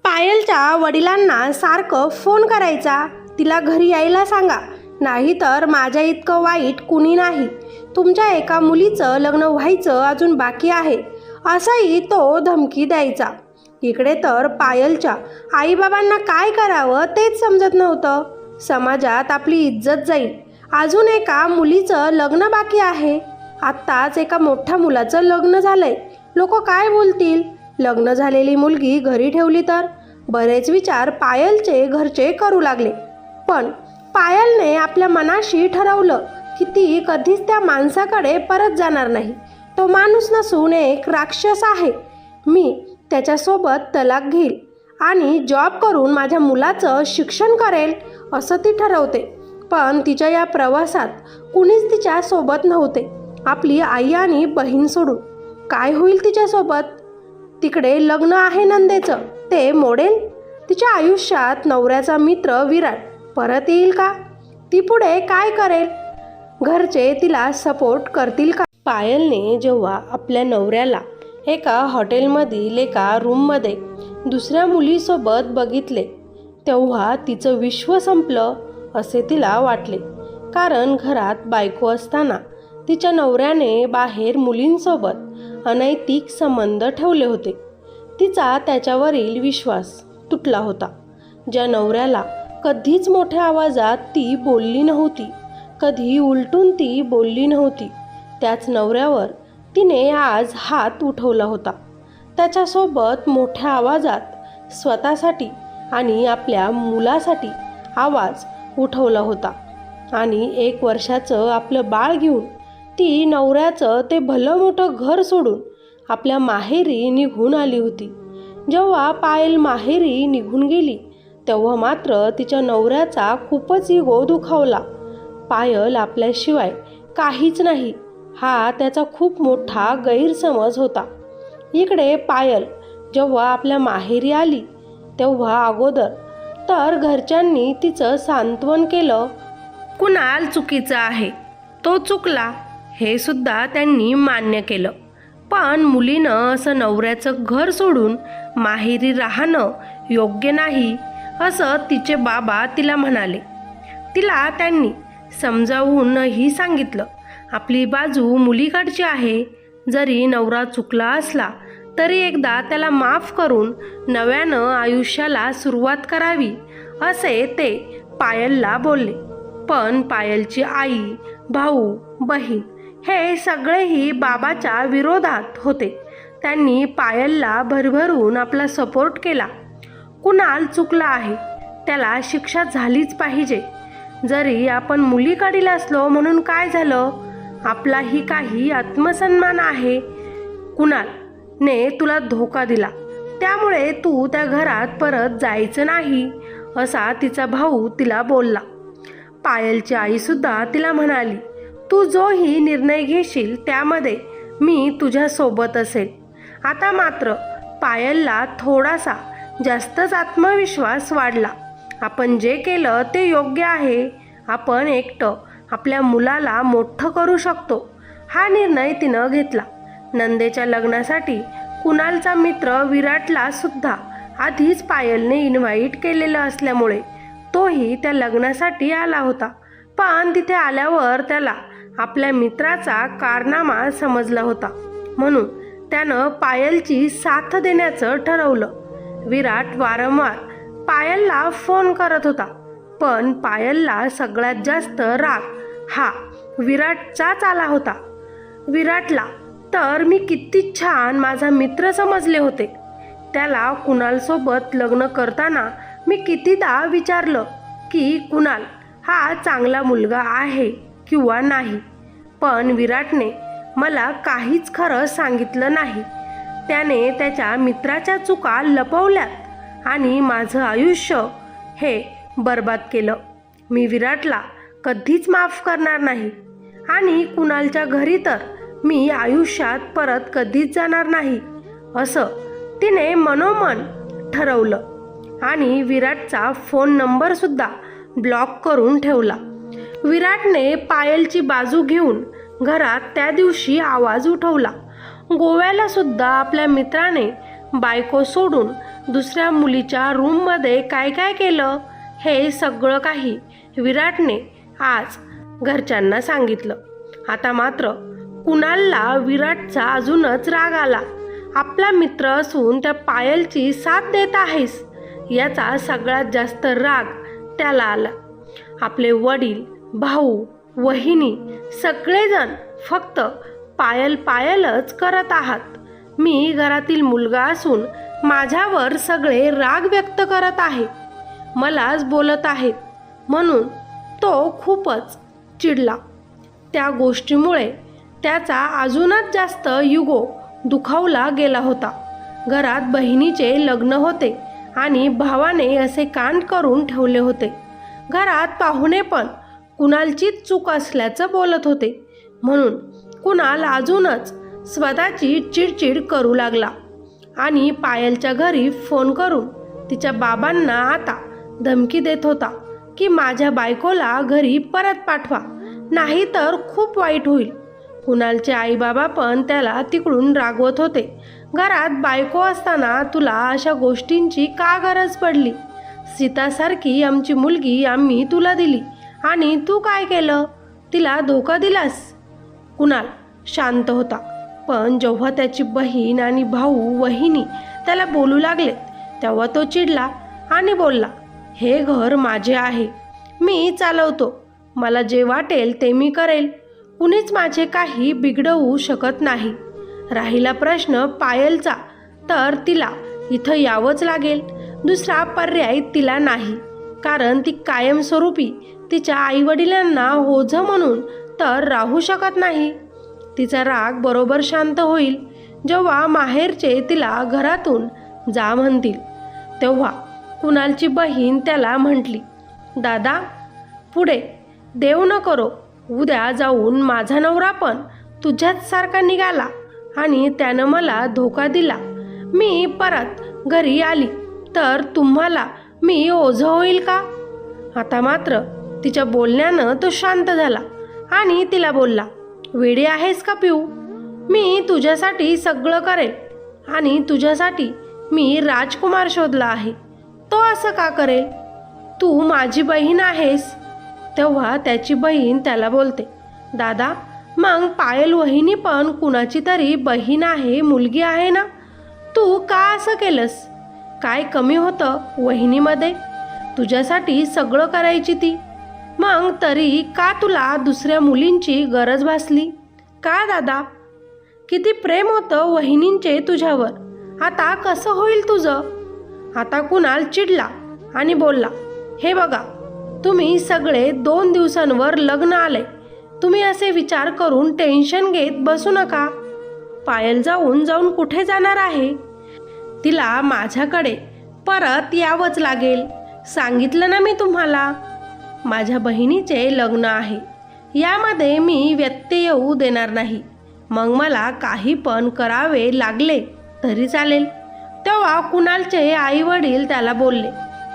Speaker 1: पायलच्या वडिलांना सारखं फोन करायचा, तिला घरी यायला सांगा, नाहीतर माझ्या इतकं वाईट कुणी नाही. तुमच्या एका मुलीचं लग्न व्हायचं अजून बाकी आहे, असंही तो धमकी द्यायचा. इकडे तर पायलच्या आईबाबांना काय करावं तेच समजत नव्हतं. समाजात आपली इज्जत जाईल, अजून एका मुलीचं लग्न बाकी आहे, आत्ताच एका मोठ्या मुलाचं लग्न झालंय, लोक काय बोलतील, लग्न झालेली मुलगी घरी ठेवली तर. बरेच विचार पायलचे घरचे करू लागले. पण पायलने आपल्या मनाशी ठरवलं की ती कधीच त्या माणसाकडे परत जाणार नाही. तो माणूस नसून एक राक्षस आहे. मी त्याच्यासोबत तलाक घेईल आणि जॉब करून माझ्या मुलाचं शिक्षण करेल असं ती ठरवते. पण तिच्या या प्रवासात कुणीच तिच्यासोबत नव्हते, आपली आई आणि बहीण सोडून. काय होईल तिच्यासोबत? तिकडे लग्न आहे नंदेचं, ते मोडेल. तिच्या आयुष्यात नवऱ्याचा मित्र विराट परत येईल का? ती पुढे काय करेल? घरचे तिला सपोर्ट करतील का? पायलने जेव्हा आपल्या नवऱ्याला एका हॉटेलमधील एका रूममध्ये दुसऱ्या मुलीसोबत बघितले तेव्हा तिचं विश्व संपलं असे तिला वाटले. कारण घरात बायको असताना तिच्या नवऱ्याने बाहेर मुलींसोबत अनैतिक संबंध ठेवले होते. तिचा त्याच्यावरील विश्वास तुटला होता. ज्या नवऱ्याला कधीच मोठ्या आवाजात ती बोलली नव्हती, कधी उलटून ती बोलली नव्हती, त्याच नवऱ्यावर तिने आज हात उठवला होता. त्याच्यासोबत मोठ्या आवाजात स्वतःसाठी आणि आपल्या मुलासाठी आवाज उठवला होता. आणि 1 वर्षाचं आपलं बाळ घेऊन ती नवऱ्याचं ते भलं मोठं घर सोडून आपल्या माहेरी निघून आली होती. जेव्हा पायल माहेरी निघून गेली तेव्हा मात्र तिच्या नवऱ्याचा खूपच इगो दुखावला. पायल आपल्याशिवाय काहीच नाही हा त्याचा खूप मोठा गैरसमज होता. इकडे पायल जेव्हा आपल्या माहेरी आली तेव्हा अगोदर तर घरच्यांनी तिचं सांत्वन केलं. कुणाल चुकीचा आहे, तो चुकला हे सुद्धा त्यांनी मान्य केलं. पण मुलीनं असं नवऱ्याचं घर सोडून माहेरी राहणं योग्य नाही असं तिचे बाबा तिला म्हणाले. तिला त्यांनी समजावूनही सांगितलं, आपली बाजू मुलीकडची आहे. जरी नवरा चुकला असला तरी एकदा त्याला माफ करून नव्यानं आयुष्याला सुरुवात करावी असे ते पायलला बोलले. पण पायलची आई, भाऊ, बहीण हे सगळेही बाबाच्या विरोधात होते. त्यांनी पायलला भरभरून आपला सपोर्ट केला. कुणाल चुकला आहे, त्याला शिक्षा झालीच पाहिजे. जरी आपण मुलीकडील असलो म्हणून काय झालं, आपलाही काही आत्मसन्मान आहे. कुणालने तुला धोका दिला त्यामुळे तू त्या घरात परत जायचं नाही असा तिचा भाऊ तिला बोलला. पायलची आईसुद्धा तिला म्हणाली, तू जोही निर्णय घेशील त्यामध्ये मी तुझ्यासोबत असेल. आता मात्र पायलला थोडासा जास्तच आत्मविश्वास वाढला. आपण जे केलं ते योग्य आहे, आपण एकटं आपल्या मुलाला मोठं करू शकतो हा निर्णय तिनं घेतला. नंदेच्या लग्नासाठी कुणालचा मित्र विराटला सुद्धा आधीच पायलने इन्व्हाइट केलेलं असल्यामुळे तोही त्या लग्नासाठी आला होता. पण तिथे आल्यावर त्याला आपल्या मित्राचा कारनामा समजला होता, म्हणून त्यानं पायलची साथ देण्याचं ठरवलं. विराट वारंवार पायलला फोन करत होता, पण पायलला सगळ्यात जास्त राग हा विराटचाच आला होता. विराटला तर मी किती छान माझा मित्र समजले होते. त्याला कुणालसोबत लग्न करताना मी कितीदा विचारलं की कुणाल हा चांगला मुलगा आहे किंवा नाही, पण विराटने मला काहीच खरं सांगितलं नाही. त्याने त्याच्या मित्राच्या चुका लपवल्यात आणि माझं आयुष्य हे बर्बाद केलं. मी विराटला कधीच माफ करणार नाही आणि कुणालच्या घरी तर मी आयुष्यात परत कधीच जाणार नाही असं तिने मनोमन ठरवलं आणि विराटचा फोन नंबरसुद्धा ब्लॉक करून ठेवला. विराटने पायलची बाजू घेऊन घरात त्या दिवशी आवाज उठवला. गोव्याला सुद्धा आपल्या मित्राने बायको सोडून दुसऱ्या मुलीच्या रूममध्ये काय काय केलं हे सगळं काही विराटने आज घरच्यांना सांगितलं. आता मात्र कुणालला विराटचा अजूनच राग आला. आपला मित्र असून त्या पायलची साथ देत आहेस याचा सगळ्यात जास्त राग त्याला आला. आपले वडील, भाऊ, वहिनी सगळेजण फक्त पायल पायलच करत आहात. मी घरातील मुलगा असून माझ्यावर सगळे राग व्यक्त करत आहे, मलाच बोलत आहेत म्हणून तो खूपच चिडला. त्या गोष्टीमुळे त्याचा अजूनच जास्त युगो दुखावला गेला होता. घरात बहिणीचे लग्न होते आणि भावाने असे कांड करून ठेवले होते. घरात पाहुणे पण कुणालचीच चूक असल्याचं बोलत होते म्हणून कुणाल अजूनच स्वतःची चिडचिड करू लागला आणि पायलच्या घरी फोन करून तिच्या बाबांना आता धमकी देत होता की माझ्या बायकोला घरी परत पाठवा, नाहीतर खूप वाईट होईल. कुणालचे आईबाबा पण त्याला तिकडून रागवत होते. घरात बायको असताना तुला अशा गोष्टींची का गरज पडली? सीतासारखी आमची मुलगी आम्ही तुला दिली आणि तू काय केलं? तिला धोका दिलास. कुणाल शांत होता, पण जेव्हा त्याची बहीण आणि भाऊ, वहिनी त्याला बोलू लागले तेव्हा तो चिडला आणि बोलला, हे घर माझे आहे, मी चालवतो, मला जे वाटेल ते मी करेल, कुणीच माझे काही बिघडवू शकत नाही. राहिला प्रश्न पायलचा, तर तिला इथं यावंच लागेल. दुसरा पर्याय तिला नाही, कारण ती कायमस्वरूपी तिच्या आईवडिलांना ओझं म्हणून तर राहू शकत नाही. तिचा राग बरोबर शांत होईल जेव्हा माहेरचे तिला घरातून जा म्हणतील. तेव्हा कुणालची बहीण त्याला म्हटली, दादा पुढे देव न करो, उद्या जाऊन माझा नवरा पण तुझ्याच सारखा निघाला आणि त्यानं मला धोका दिला, मी परत घरी आली तर तुम्हाला मी ओझं होईल का? आता मात्र तिच्या बोलण्यानं तो शांत झाला आणि तिला बोलला, वेडी आहेस का पिऊ? मी तुझ्यासाठी सगळं करेल आणि तुझ्यासाठी मी राजकुमार शोधला आहे, तो असं का करेल? तू माझी बहीण आहेस. तेव्हा त्याची बहीण त्याला बोलते, दादा मग पायल वहिनी पण कुणाची तरी बहीण आहे, मुलगी आहे ना, तू का असं केलंस? काय कमी होतं वहिनीमध्ये? तुझ्यासाठी सगळं करायची ती, मग तरी का तुला दुसऱ्या मुलींची गरज भासली? का दादा? किती प्रेम होतं वहिनींचे तुझ्यावर, आता कसं होईल तुझं? आता कुणाल चिडला आणि बोलला, हे बघा तुम्ही सगळे 2 दिवसांवर लग्न आले, तुम्ही असे विचार करून टेन्शन घेत बसू नका. पायल जाऊन कुठे जाणार आहे? तिला माझ्याकडे परत यावंच लागेल. सांगितलं ना मी तुम्हाला, माझ्या बहिणीचे लग्न आहे, यामध्ये मी व्यत्यय येऊ देणार नाही. मग मला काही पण करावे लागले तरी चालेल. तेव्हा कुणालचे आई वडील त्याला बोलले,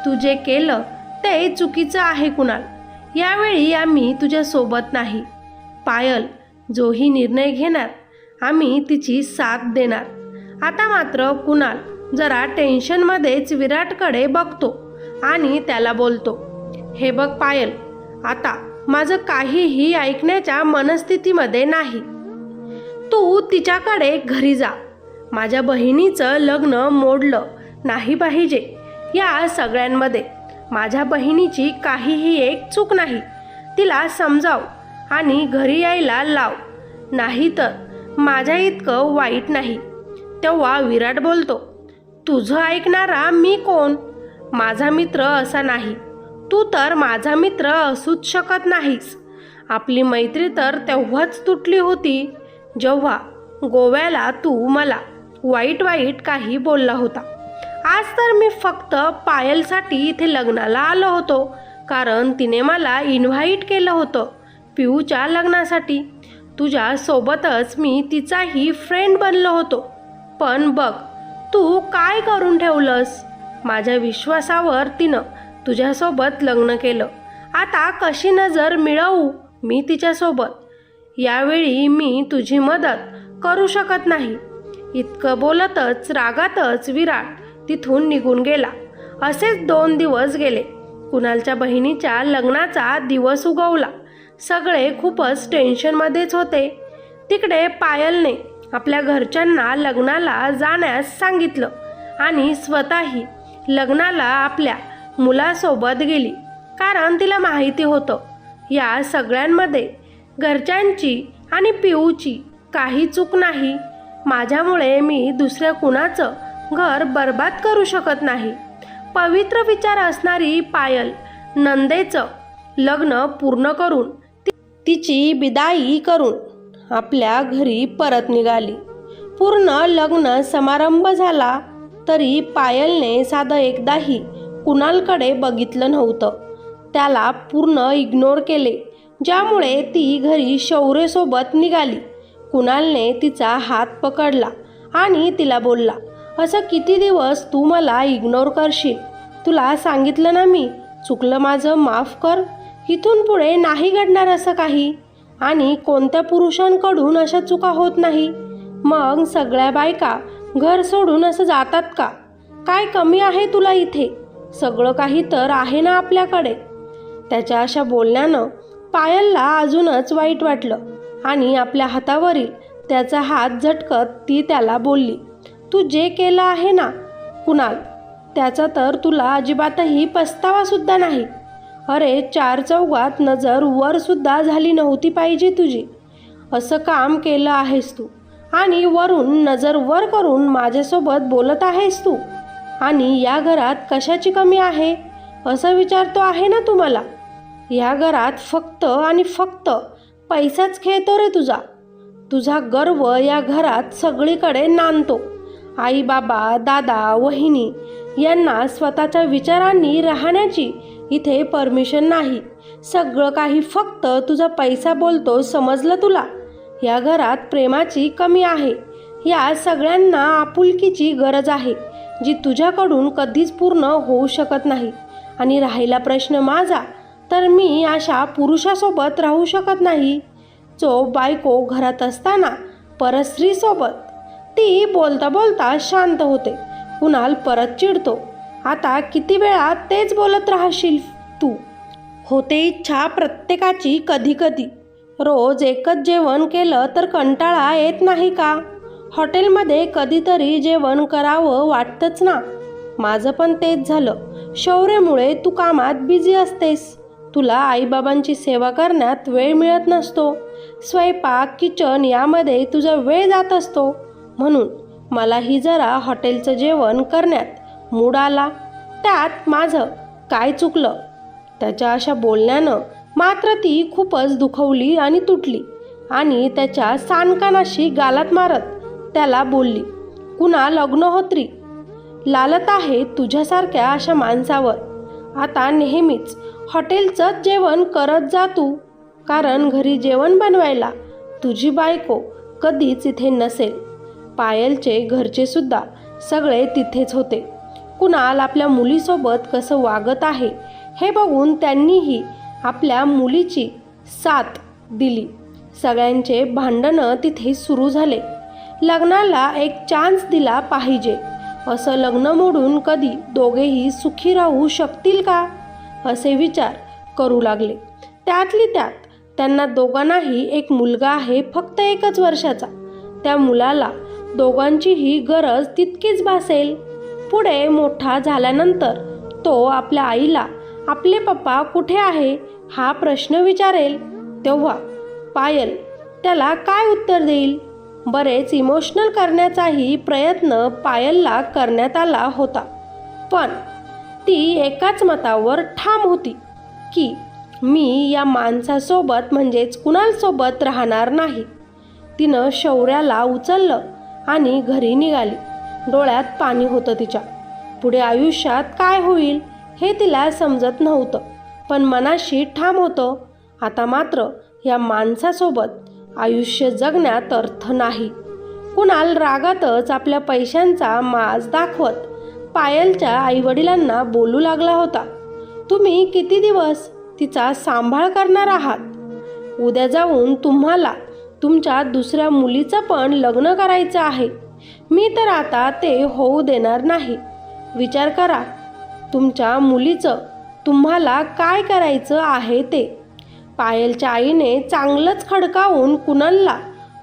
Speaker 1: तू जे केलं ते चुकीचं आहे कुणाल, यावेळी आम्ही तुझ्यासोबत नाही. पायल जोही निर्णय घेणार आम्ही तिची साथ देणार. आता मात्र कुणाल जरा टेन्शनमध्येच विराटकडे बघतो आणि त्याला बोलतो, हे बघ पायल, आता माझं काहीही ऐकण्याच्या मनस्थितीमध्ये नाही. तू तिच्याकडे घरी जा. माझ्या बहिणीचं लग्न मोडलं नाही पाहिजे. या सगळ्यांमध्ये माझ्या बहिणीची काहीही एक चूक नाही. तिला समजाव आणि घरी यायला लाव, नाहीतर माझ्या इतकं वाईट नाही. तेव्हा विराट बोलतो, तुझं ऐकणारा मी कोण? माझा मित्र असा नाही, तू तर माझा मित्र असूच शकत नाहीस. आपली मैत्री तर तेव्हाच तुटली होती जेव्हा गोव्याला तू मला वाईट काही बोलला होता. आज तर मी फक्त पायलसाठी इथे लग्नाला आलो होतो, कारण तिने मला इन्व्हाइट केलं होतं पिऊच्या लग्नासाठी. तुझ्यासोबतच मी तिचाही फ्रेंड बनलो होतो. पण बघ तू काय करून ठेवलंस? माझ्या विश्वासावर तिनं तुझ्यासोबत लग्न केलं. आता कशी नजर मिळवू मी तिच्यासोबत? यावेळी मी तुझी मदत करू शकत नाही. इतकं बोलतच रागातच विराट तिथून निघून गेला. असेच 2 दिवस गेले. कुणालच्या बहिणीच्या लग्नाचा दिवस उगवला. सगळे खूपच टेन्शनमध्येच होते. तिकडे पायलने आपल्या घरच्यांना लग्नाला जाण्यास सांगितलं आणि स्वतःही लग्नाला आपल्या मुलासोबत गेली. कारण तिला माहिती होतं या सगळ्यांमध्ये घरच्यांची आणि पिऊची काही चूक नाही. माझ्यामुळे मी दुसऱ्या कुणाचं घर बर्बाद करू शकत नाही. पवित्र विचार असणारी पायल नंदेचं लग्न पूर्ण करून तिची बिदाई करून आपल्या घरी परत निघाली. पूर्ण लग्न समारंभ झाला तरी पायलने साधं एकदाही कुणालकडे बघितलं नव्हतं. त्याला पूर्ण इग्नोर केले, ज्यामुळे ती घरी शौर्यसोबत निघाली. कुणालने तिचा हात पकडला आणि तिला बोलला, असं किती दिवस तू मला इग्नोर करशील? तुला सांगितलं ना मी, चुकलं माझं, माफ कर. इथून पुढे नाही घडणार असं काही. आणि कोणत्या पुरुषांकडून अशा चुका होत नाही. मग सगळ्या बायका घर सोडून असं जातात का? काय कमी आहे तुला इथे? सगळं काही तर आहे ना आपल्याकडे. त्याच्या अशा बोलण्यानं पायलला अजूनच वाईट वाटलं आणि आपल्या हातावरील त्याचा हात झटकत ती त्याला बोलली, तू जे केलं आहे ना कुणाल, त्याचा तर तुला अजिबातही पस्तावासुद्धा नाही. अरे 4 चौघात नजर वरसुद्धा झाली नव्हती पाहिजे तुझी. असं काम केलं आहेस तू आणि वरून नजर वर करून माझ्यासोबत बोलत आहेस तू. आणि या घरात कशाची कमी आहे असं विचारतो आहे ना तू मला. या घरात फक्त आणि फक्त पैसाच खेळतो रे तुझा. तुझा गर्व या घरात सगळीकडे नांदतो. आई बाबा, दादा, वहिनी यांना स्वतःच्या विचारांनी राहण्याची इथे परमिशन नाही. सगळं काही फक्त तुझा पैसा बोलतो, समजलं तुला? या घरात प्रेमाची कमी आहे. या सगळ्यांना आपुलकीची गरज आहे, जी तुझ्याकडून कधीच पूर्ण होऊ शकत नाही. आणि राहिला प्रश्न माझा, तर मी अशा पुरुषासोबत राहू शकत नाही जो बायको घरात असताना परस्त्रीसोबत. ती बोलता बोलता शांत होते. कुणाल परत चिडतो, आता किती वेळा तेच बोलत राहशील तू? होते इच्छा प्रत्येकाची कधी कधी. रोज एकच जेवण केलं तर कंटाळा येत नाही का? हॉटेलमध्ये कधीतरी जेवण करावं वाटतंच ना. माझं पण तेच झालं. शौर्यमुळे तू कामात बिझी असतेस. तुला आईबाबांची सेवा करण्यात वेळ मिळत नसतो. स्वयंपाक, किचन यामध्ये तुझा वेळ जात असतो. म्हणून मलाही जरा हॉटेलचं जेवण करण्यात मूड आला. त्यात माझं काय चुकलं? त्याच्या अशा बोलण्यानं मात्र ती खूपच दुखवली आणि तुटली आणि त्याच्या सानकानाशी गालात मारत त्याला बोलली, कुणाल अग्निहोत्री, लालत आहे तुझ्यासारख्या अशा माणसावर. आता नेहमीच हॉटेलचंच जेवण करत जा तू. कारण घरी जेवण बनवायला तुझी बायको कधीच इथे नसेल. पायलचे घरचे सुद्धा सगळे तिथेच होते. कुणाल आपल्या मुलीसोबत कसं वागत आहे हे बघून त्यांनीही आपल्या मुलीची साथ दिली. सगळ्यांचे भांडणं तिथे सुरू झाले. लग्नाला एक चान्स दिला पाहिजे. असं लग्न मोडून कधी दोघेही सुखी राहू शकतील का असे विचार करू लागले. त्यातली त्यात त्यांना दोघांनाही एक मुलगा आहे, फक्त 1च वर्षाचा. त्या मुलाला दोघांचीही गरज तितकीच भासेल. पुढे मोठा झाल्यानंतर तो आपल्या आईला आपले पप्पा कुठे आहे हा प्रश्न विचारेल. तेव्हा पायल त्याला काय उत्तर देईल? बरेच इमोशनल करण्याचाही प्रयत्न पायलला करण्यात आला होता, पण ती एकाच मतावर ठाम होती की मी या माणसासोबत म्हणजेच कुणालसोबत राहणार नाही. तिनं शौर्याला उचललं आणि घरी निघाली. डोळ्यात पाणी होतं तिच्या. पुढे आयुष्यात काय होईल हे तिला समजत नव्हतं, पण मनाशी ठाम होतं, आता मात्र या माणसासोबत आयुष्य जगण्यात अर्थ नाही. कुणाल रागातच आपल्या पैशांचा माज दाखवत पायलच्या आईवडिलांना बोलू लागला होता. तुम्ही किती दिवस तिचा सांभाळ करणार आहात? उद्या जाऊन तुम्हाला तुमच्या दुसऱ्या मुलीचं पण लग्न करायचं आहे. मी तर आता ते होऊ देणार नाही. विचार करा तुमच्या मुलीचं तुम्हाला काय करायचं आहे ते. पायलच्या आईने चांगलंच खडकावून कुणालला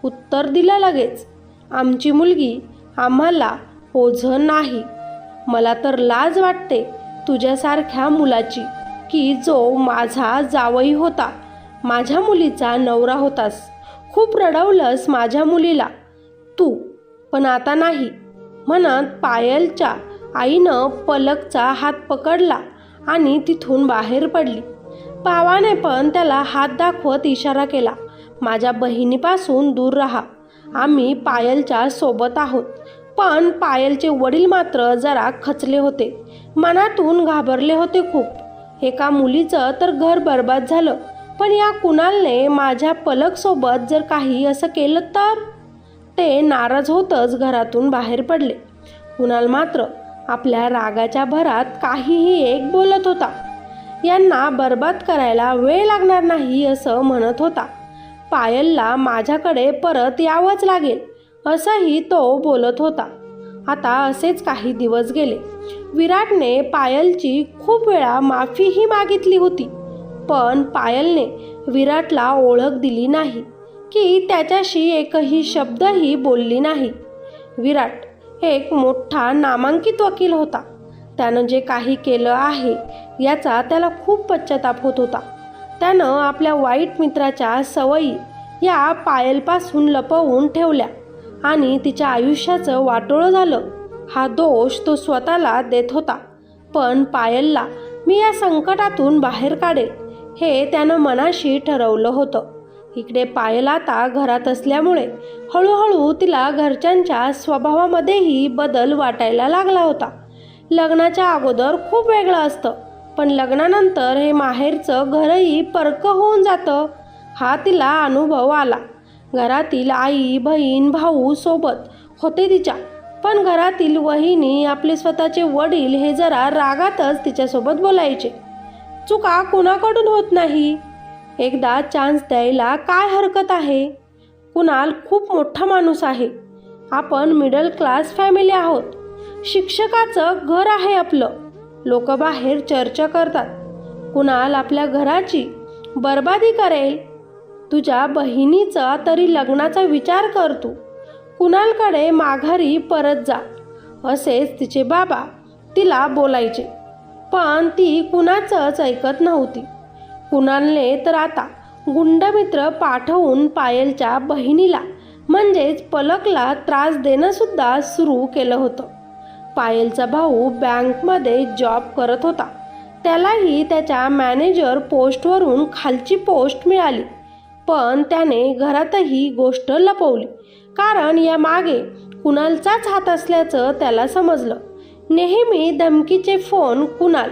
Speaker 1: उत्तर दिलं लगेच. आमची मुलगी आम्हाला ओझं नाही. मला तर लाज वाटते तुझ्यासारख्या मुलाची, की जो माझा जावई होता, माझ्या मुलीचा नवरा होतास. खूप रडवलंस माझ्या मुलीला तू, पण आता नाही म्हणत पायलच्या आईनं पलकचा हात पकडला आणि तिथून बाहेर पडली. पावाने पण त्याला हात दाखवत इशारा केला, माझ्या बहिणीपासून दूर राहा. आम्ही पायलच्या सोबत आहोत. पण पायलचे वडील मात्र जरा खचले होते, मनातून घाबरले होते खूप. एका मुलीचं तर घर बर्बाद झालं, पण या कुणालने माझ्या पलकसोबत जर काही असं केलं तर? ते नाराज होतच घरातून बाहेर पडले. कुणाल मात्र आपल्या रागाच्या भरात काहीही एक बोलत होता. यांना बर्बाद करायला वेळ लागणार नाही असं म्हणत होता. पायलला माझ्याकडे परत यावंच लागेल असंही तो बोलत होता. आता असेच काही दिवस गेले. विराटने पायलची खूप वेळा माफीही मागितली होती, पण पायलने विराटला ओळख दिली नाही की त्याच्याशी एकही शब्दही बोलली नाही. विराट एक मोठा नामांकित वकील होता. त्यानं जे काही केलं आहे याचा त्याला खूप पश्चाताप होत होता. त्यानं आपल्या वाईट मित्राच्या सवयी या पायलपासून लपवून ठेवल्या आणि तिच्या आयुष्याचं वाटोळं झालं. हा दोष तो स्वतःला देत होता. पण पायलला मी या संकटातून बाहेर काढेल हे त्यानं मनाशी ठरवलं होतं. इकडे पायल आता घरात असल्यामुळे हळूहळू तिला घरच्यांच्या स्वभावामध्येही बदल वाटायला लागला होता. लग्नाच्या अगोदर खूप वेगळं असतं, पण लग्नानंतर हे माहेरचं घरही परकं होऊन जातं, हा तिला अनुभव आला. घरातील आई बहीण भाऊ सोबत होते तिच्या, पण घरातील वहिनी आपले स्वतःचे वडील हे जरा रागातच तिच्यासोबत बोलायचे. चुका कुणाकडून होत नाही, एकदा चान्स द्यायला काय हरकत आहे. कुणाल खूप मोठा माणूस आहे. आपण मिडल क्लास फॅमिली आहोत. शिक्षकाचं घर आहे आपलं. लोक बाहेर चर्चा करतात. कुणाल आपल्या घराची बर्बादी करेल. तुझ्या बहिणीचा तरी लग्नाचा विचार कर तू. कुणालकडे माघारी परत जा असेच तिचे बाबा तिला बोलायचे, पण ती कुणाचंच ऐकत नव्हती. कुणालने तर आता गुंडमित्र पाठवून पायलच्या बहिणीला म्हणजेच पलकला त्रास देणंसुद्धा सुरू केलं होतं. पायलचा भाऊ बँकमध्ये जॉब करत होता. त्यालाही त्याच्या मॅनेजर पोस्टवरून खालची पोस्ट मिळाली, पण त्याने घरातही गोष्ट लपवली, कारण या मागे कुणालचाच हात असल्याचं त्याला समजलं. नेहमी धमकीचे फोन कुणाल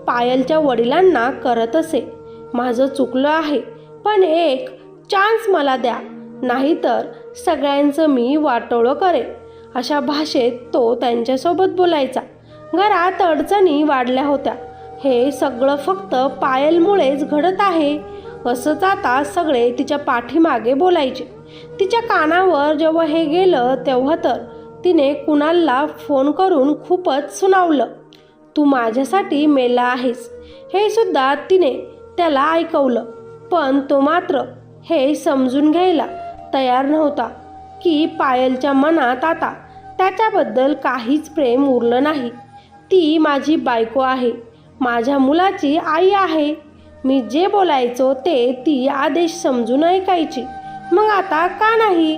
Speaker 1: पायलच्या वडिलांना करत असे. माझं चुकलं आहे, पण एक चान्स मला द्या, नाहीतर सगळ्यांचं मी वाटोळं करेन, अशा भाषेत तो त्यांच्यासोबत बोलायचा. घरात अडचणी वाढल्या होत्या. हे सगळं फक्त पायलमुळेच घडत आहे असंच आता सगळे तिच्या पाठीमागे बोलायचे. तिच्या कानावर जेव्हा हे गेलं तेव्हा तर तिने कुणालला फोन करून खूपच सुनावलं. तू माझ्यासाठी मेला आहेस हे सुद्धा तिने त्याला ऐकवलं, पण तो मात्र हे समजून घ्यायला तयार नव्हता की पायलच्या मनात आता त्याच्याबद्दल काहीच प्रेम उरलं नाही. ती माझी बायको आहे, माझ्या मुलाची आई आहे. मी जे बोलायचो ते ती आदेश समजून ऐकायची. मग आता का नाही?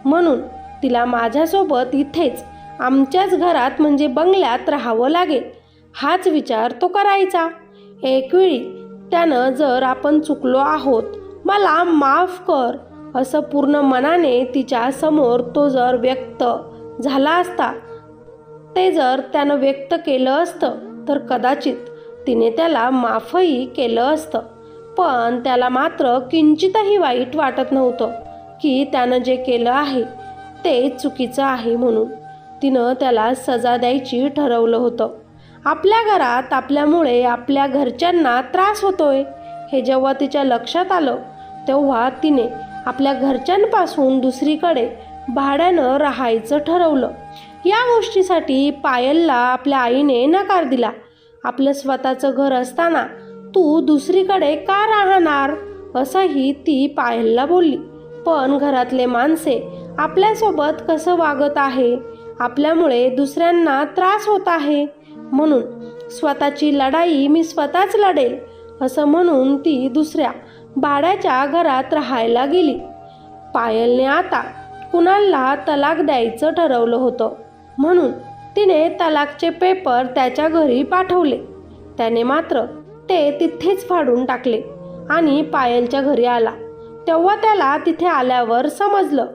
Speaker 1: म्हणून तिला माझ्यासोबत इथेच आमच्याच घरात म्हणजे बंगल्यात राहावं लागेल, हाच विचार तो करायचा. एकवेळी त्यानं जर आपण चुकलो आहोत, मला माफ कर असं पूर्ण मनाने तिच्या समोर तो जर व्यक्त झाला असता, ते जर त्यानं व्यक्त केलं असतं तर कदाचित तिने त्याला माफही केलं असतं. पण त्याला मात्र किंचितही वाईट वाटत नव्हतं की त्यानं जे केलं आहे ते चुकीचं आहे म्हणून. तिनं त्याला सजा द्यायची ठरवलं होतं. आपल्या घरात आपल्यामुळे आपल्या घरच्यांना त्रास होतोय हे जेव्हा तिच्या लक्षात आलं तेव्हा तिने आपल्या घरच्यांपासून दुसरीकडे भाड्यानं राहायचं ठरवलं. या गोष्टीसाठी पायलला आपल्या आईने नकार दिला. आपलं स्वतःचं घर असताना तू दुसरीकडे का राहणार असंही ती पायलला बोलली. पण घरातले माणसे आपल्यासोबत कसं वागत आहे, आपल्यामुळे दुसऱ्यांना त्रास होत आहे, म्हणून स्वतःची लढाई मी स्वतःच लढेल असं म्हणून ती दुसऱ्या भाड्याच्या घरात राहायला गेली. पायलने आता कुणालला तलाक द्यायचं ठरवलं होतं, म्हणून तिने तलाकचे पेपर त्याच्या घरी पाठवले. त्याने मात्र ते तिथेच फाडून टाकले आणि पायलच्या घरी आला. तेव्हा त्याला तिथे आल्यावर समजलं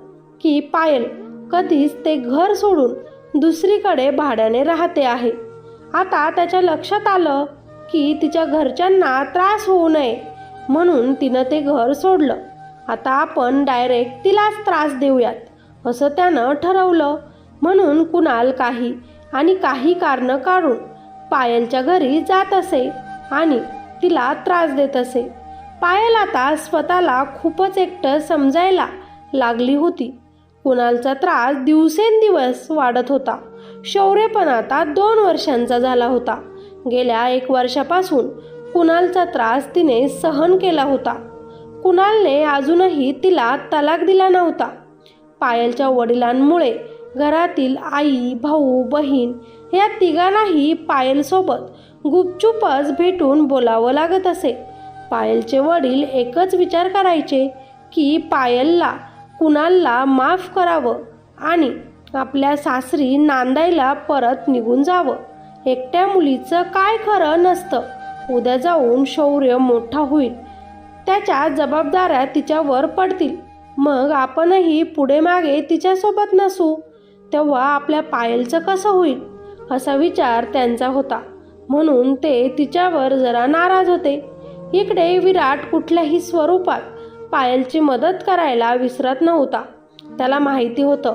Speaker 1: की पायल कधीच ते घर सोडून दुसरीकडे भाड्याने राहते आहे. आता त्याच्या लक्षात आलं की तिच्या घरच्यांना त्रास होऊ नये म्हणून तिनं ते घर सोडलं. आता आपण डायरेक्ट तिलाच त्रास देऊयात असं त्यानं ठरवलं. म्हणून कुणाल काही कारणं काढून पायलच्या घरी जात असे आणि तिला त्रास देत असे. पायल आता स्वतःला खूपच एकटं समजायला लागली होती. कुणालचा त्रास दिवसेंदिवस वाढत होता. शौर्य पण आता 2 वर्षांचा झाला होता. गेल्या 1 वर्षापासून कुणालचा त्रास तिने सहन केला होता. कुणालने अजूनही तिला तलाक दिला नव्हता. पायलच्या वडिलांमुळे घरातील आई, भाऊ, बहीण या तिघांनाही पायलसोबत गुपचूपच भेटून बोलावं लागत असे. पायलचे वडील एकच विचार करायचे की पायलला कुणालला माफ करावं आणि आपल्या सासरी नांदायला परत निघून जावं. एकट्या मुलीचं काय खरं नसतं. उद्या जाऊन शौर्य मोठा होईल, त्याच्या जबाबदाऱ्या तिच्यावर पडतील. मग आपणही पुढे मागे तिच्यासोबत नसू तेव्हा आपल्या पायलचं कसं होईल असा विचार त्यांचा होता. म्हणून ते तिच्यावर जरा नाराज होते. इकडे विराट कुठल्याही स्वरूपात पायलची मदत करायला विसरत नव्हता. त्याला माहिती होतं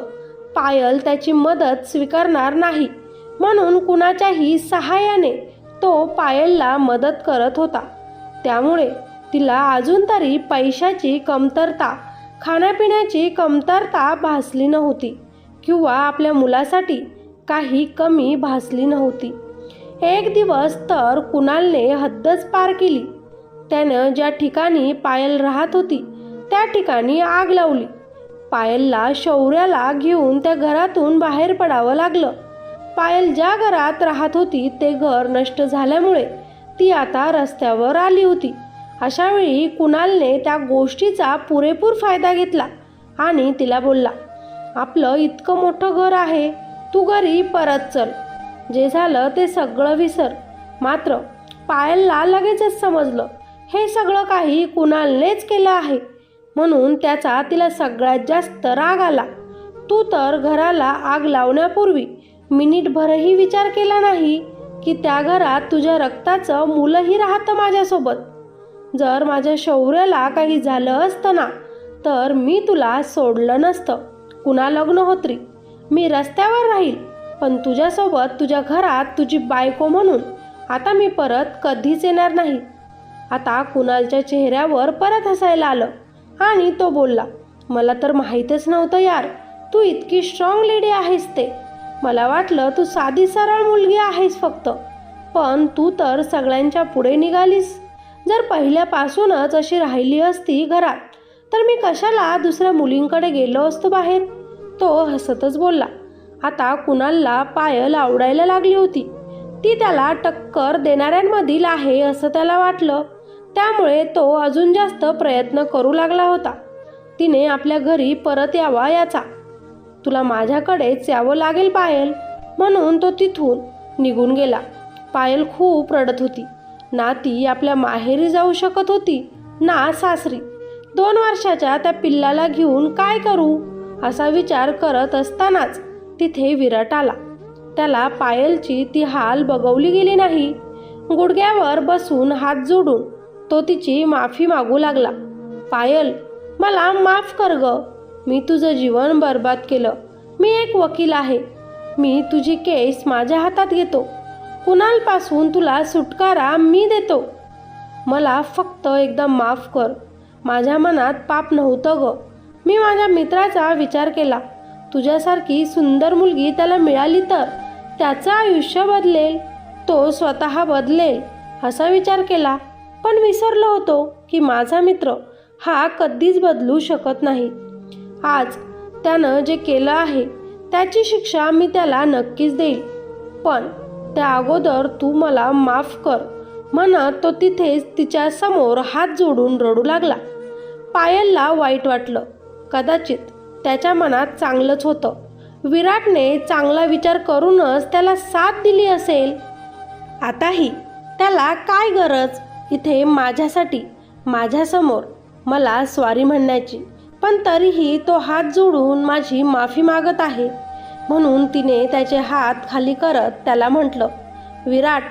Speaker 1: पायल त्याची मदत स्वीकारणार नाही, म्हणून कुणाच्याही सहाय्याने तो पायलला मदत करत होता. त्यामुळे तिला अजून तरी पैशाची कमतरता, खाण्यापिण्याची कमतरता भासली नव्हती किंवा आपल्या मुलासाठी काही कमी भासली नव्हती. एक दिवस तर कुणालने हद्दच पार केली. त्यानं ज्या ठिकाणी पायल राहत होती त्या ठिकाणी आग लावली. पायलला शौर्याला घेऊन त्या घरातून बाहेर पडावं लागलं. पायल ज्या घरात राहत होती ते घर नष्ट झाल्यामुळे ती आता रस्त्यावर आली होती. अशावेळी कुणालने त्या गोष्टीचा पुरेपूर फायदा घेतला आणि तिला बोलला, आपलं इतकं मोठं घर आहे, तू घरी परत चल. जे झालं ते सगळं विसर. मात्र पायलला लगेचच समजलं हे सगळं काही कुणालनेच केलं आहे, म्हणून त्याचा तिला सगळ्यात जास्त राग आला. तू तर घराला आग लावण्यापूर्वी मिनिटभरही विचार केला नाही की त्या घरात तुझ्या रक्ताचं मुलंही राहतं माझ्यासोबत. जर माझ्या शौर्याला काही झालं असतं ना तर मी तुला सोडलं नसतं. कुणाल अग्निहोत्री, मी रस्त्यावर राहील, पण तुझ्यासोबत तुझ्या घरात तुझी बायको म्हणून आता मी परत कधीच येणार नाही. आता कुणालच्या चेहऱ्यावर परत हसायला आलं आणि तो बोलला, मला तर माहीतच नव्हतं यार, तू इतकी स्ट्रॉंग लेडी आहेस ते. मला वाटलं तू साधी सरळ मुलगी आहेस फक्त, पण तू तर सगळ्यांच्या पुढे निघालीस. जर पहिल्यापासूनच अशी राहिली असती घरात तर मी कशाला दुसऱ्या मुलींकडे गेलो असतो बाहेर. तो हसतच बोलला. आता कुणालला पायल आवडायला लागली होती. ती त्याला टक्कर देणाऱ्यांमधील आहे असं त्याला वाटलं. त्यामुळे तो अजून जास्त प्रयत्न करू लागला होता. तिने आपल्या घरी परत यावा याचा. तुला माझ्याकडेच यावं लागेल पायल, म्हणून तो तिथून निघून गेला. पायल खूप रडत होती. ना ती आपल्या माहेरी जाऊ शकत होती ना सासरी. 2 वर्षाच्या त्या पिल्लाला घेऊन काय करू असा विचार करत असतानाच तिथे विराट आला. त्याला पायलची ती हाल बघवली गेली नाही. गुडघ्यावर बसून हात जोडून तो तिची माफी मागू लागला. पायल, मला माफ कर ग. मी तुझं जीवन बर्बाद केलं. मी एक वकील आहे. मी तुझी केस माझ्या हातात घेतो. कुणालपासून तुला सुटकारा मी देतो. मला फक्त एकदा माफ कर. माझ्या मनात पाप नव्हतं ग. मी माझ्या मित्राचा विचार केला. तुझ्यासारखी सुंदर मुलगी त्याला मिळाली तर त्याचं आयुष्य बदलेल, तो स्वतः बदलेल असा विचार केला. पण विसरलो होतो की माझा मित्र हा कधीच बदलू शकत नाही. आज त्यानं जे केलं आहे त्याची शिक्षा मी त्याला नक्कीच देईल. पण त्या अगोदर तू मला माफ कर म्हणत तो तिथेच तिच्यासमोर हात जोडून रडू लागला. पायलला वाईट वाटलं. कदाचित त्याच्या मनात चांगलंच होतं. विराटने चांगला विचार करूनच त्याला साथ दिली असेल. आताही त्याला काय गरज इथे माझ्यासाठी माझ्यासमोर मला सॉरी म्हणण्याची. पण तरीही तो हात जोडून माझी माफी मागत आहे. म्हणून तिने त्याचे हात खाली करत त्याला म्हटलं, विराट,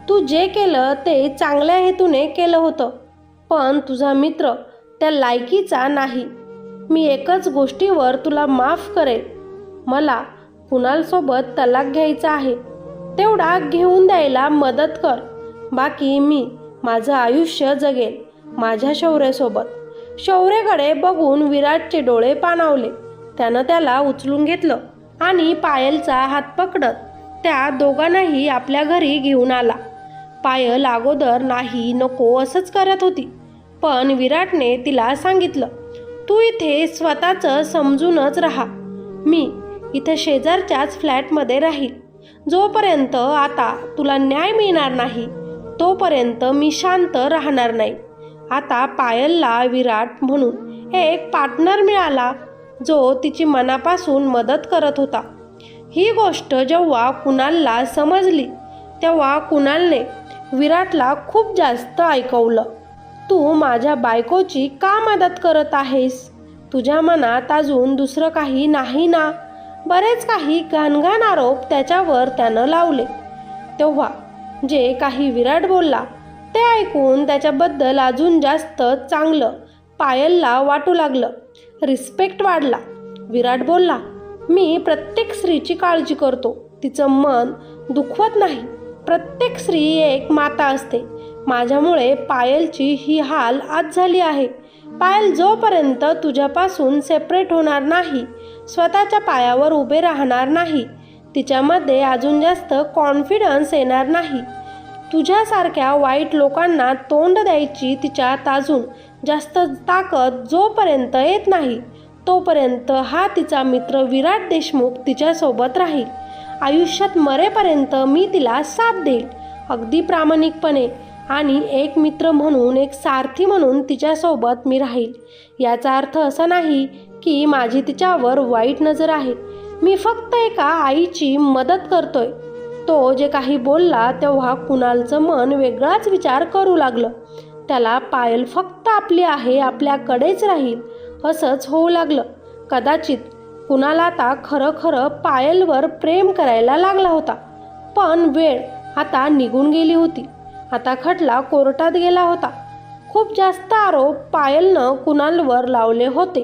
Speaker 1: तू जे केलं ते चांगल्या हेतूने केलं होतं, पण तुझा मित्र त्या लायकीचा नाही. मी एकच गोष्टीवर तुला माफ करेल. मला कुणालसोबत तलाक घ्यायचा आहे. तेवढा घेऊन द्यायला मदत कर. बाकी मी माझं आयुष्य जगेल माझ्या शौर्यासोबत. शौर्याकडे बघून विराटचे डोळे पाणावले. त्यानं त्याला उचलून घेतलं आणि पायलचा हात पकडत त्या दोघांनाही आपल्या घरी घेऊन आला. पायल अगोदर नाही नको असंच करत होती. पण विराटने तिला सांगितलं, तू इथे स्वतःचं समजूनच राहा. मी इथे शेजारच्याच फ्लॅटमध्ये राहील. जोपर्यंत आता तुला न्याय मिळणार नाही तोपर्यंत मी शांत राहणार नाही. आता पायलला विराट म्हणून एक पार्टनर मिळाला जो तिची मनापासून मदत करत होता. ही गोष्ट जेव्हा कुणालला समजली तेव्हा कुणालने विराटला खूप जास्त ऐकवलं. तू माझ्या बायकोची का मदत करत आहेस? तुझ्या मनात अजून दुसरं काही नाही ना? बरेच काही घाणघाण आरोप त्याच्यावर त्यानं लावले. तेव्हा जे काही विराट बोलला ते ऐकून त्याच्याबद्दल अजून जास्त चांगलं पायलला वाटू लागलं. रिस्पेक्ट वाढला. विराट बोलला, मी प्रत्येक स्त्रीची काळजी करतो. तिचं मन दुखवत नाही. प्रत्येक स्त्री एक माता असते. माझ्यामुळे पायलची ही हाल आज झाली आहे. पायल जोपर्यंत तुझ्यापासून सेपरेट होणार नाही, स्वतःच्या पायावर उभे राहणार नाही, तिच्यामध्ये अजून जास्त कॉन्फिडन्स येणार नाही, तुझ्यासारख्या वाईट लोकांना तोंड द्यायची तिच्यात अजून जास्त ताकद जोपर्यंत येत नाही तोपर्यंत हा तिचा मित्र विराट देशमुख तिच्यासोबत राहील. आयुष्यात मरेपर्यंत मी तिला साथ देईल. अगदी प्रामाणिकपणे आणि एक मित्र म्हणून, एक सारथी म्हणून तिच्यासोबत मी राहील. याचा अर्थ असा नाही की माझी तिच्यावर वाईट नजर आहे. मी फक्त एका आईची मदत करतोय. तो जे काही बोलला तेव्हा कुणालचं मन वेगळाच विचार करू लागलं. त्याला पायल फक्त आपली आहे, आपल्याकडेच राहील असंच होऊ लागलं. कदाचित कुणाल आता खरं पायलवर प्रेम करायला लागला होता. पण वेळ आता निघून गेली होती. आता खटला कोर्टात गेला होता. खूप जास्त आरोप पायलनं कुणालवर लावले होते.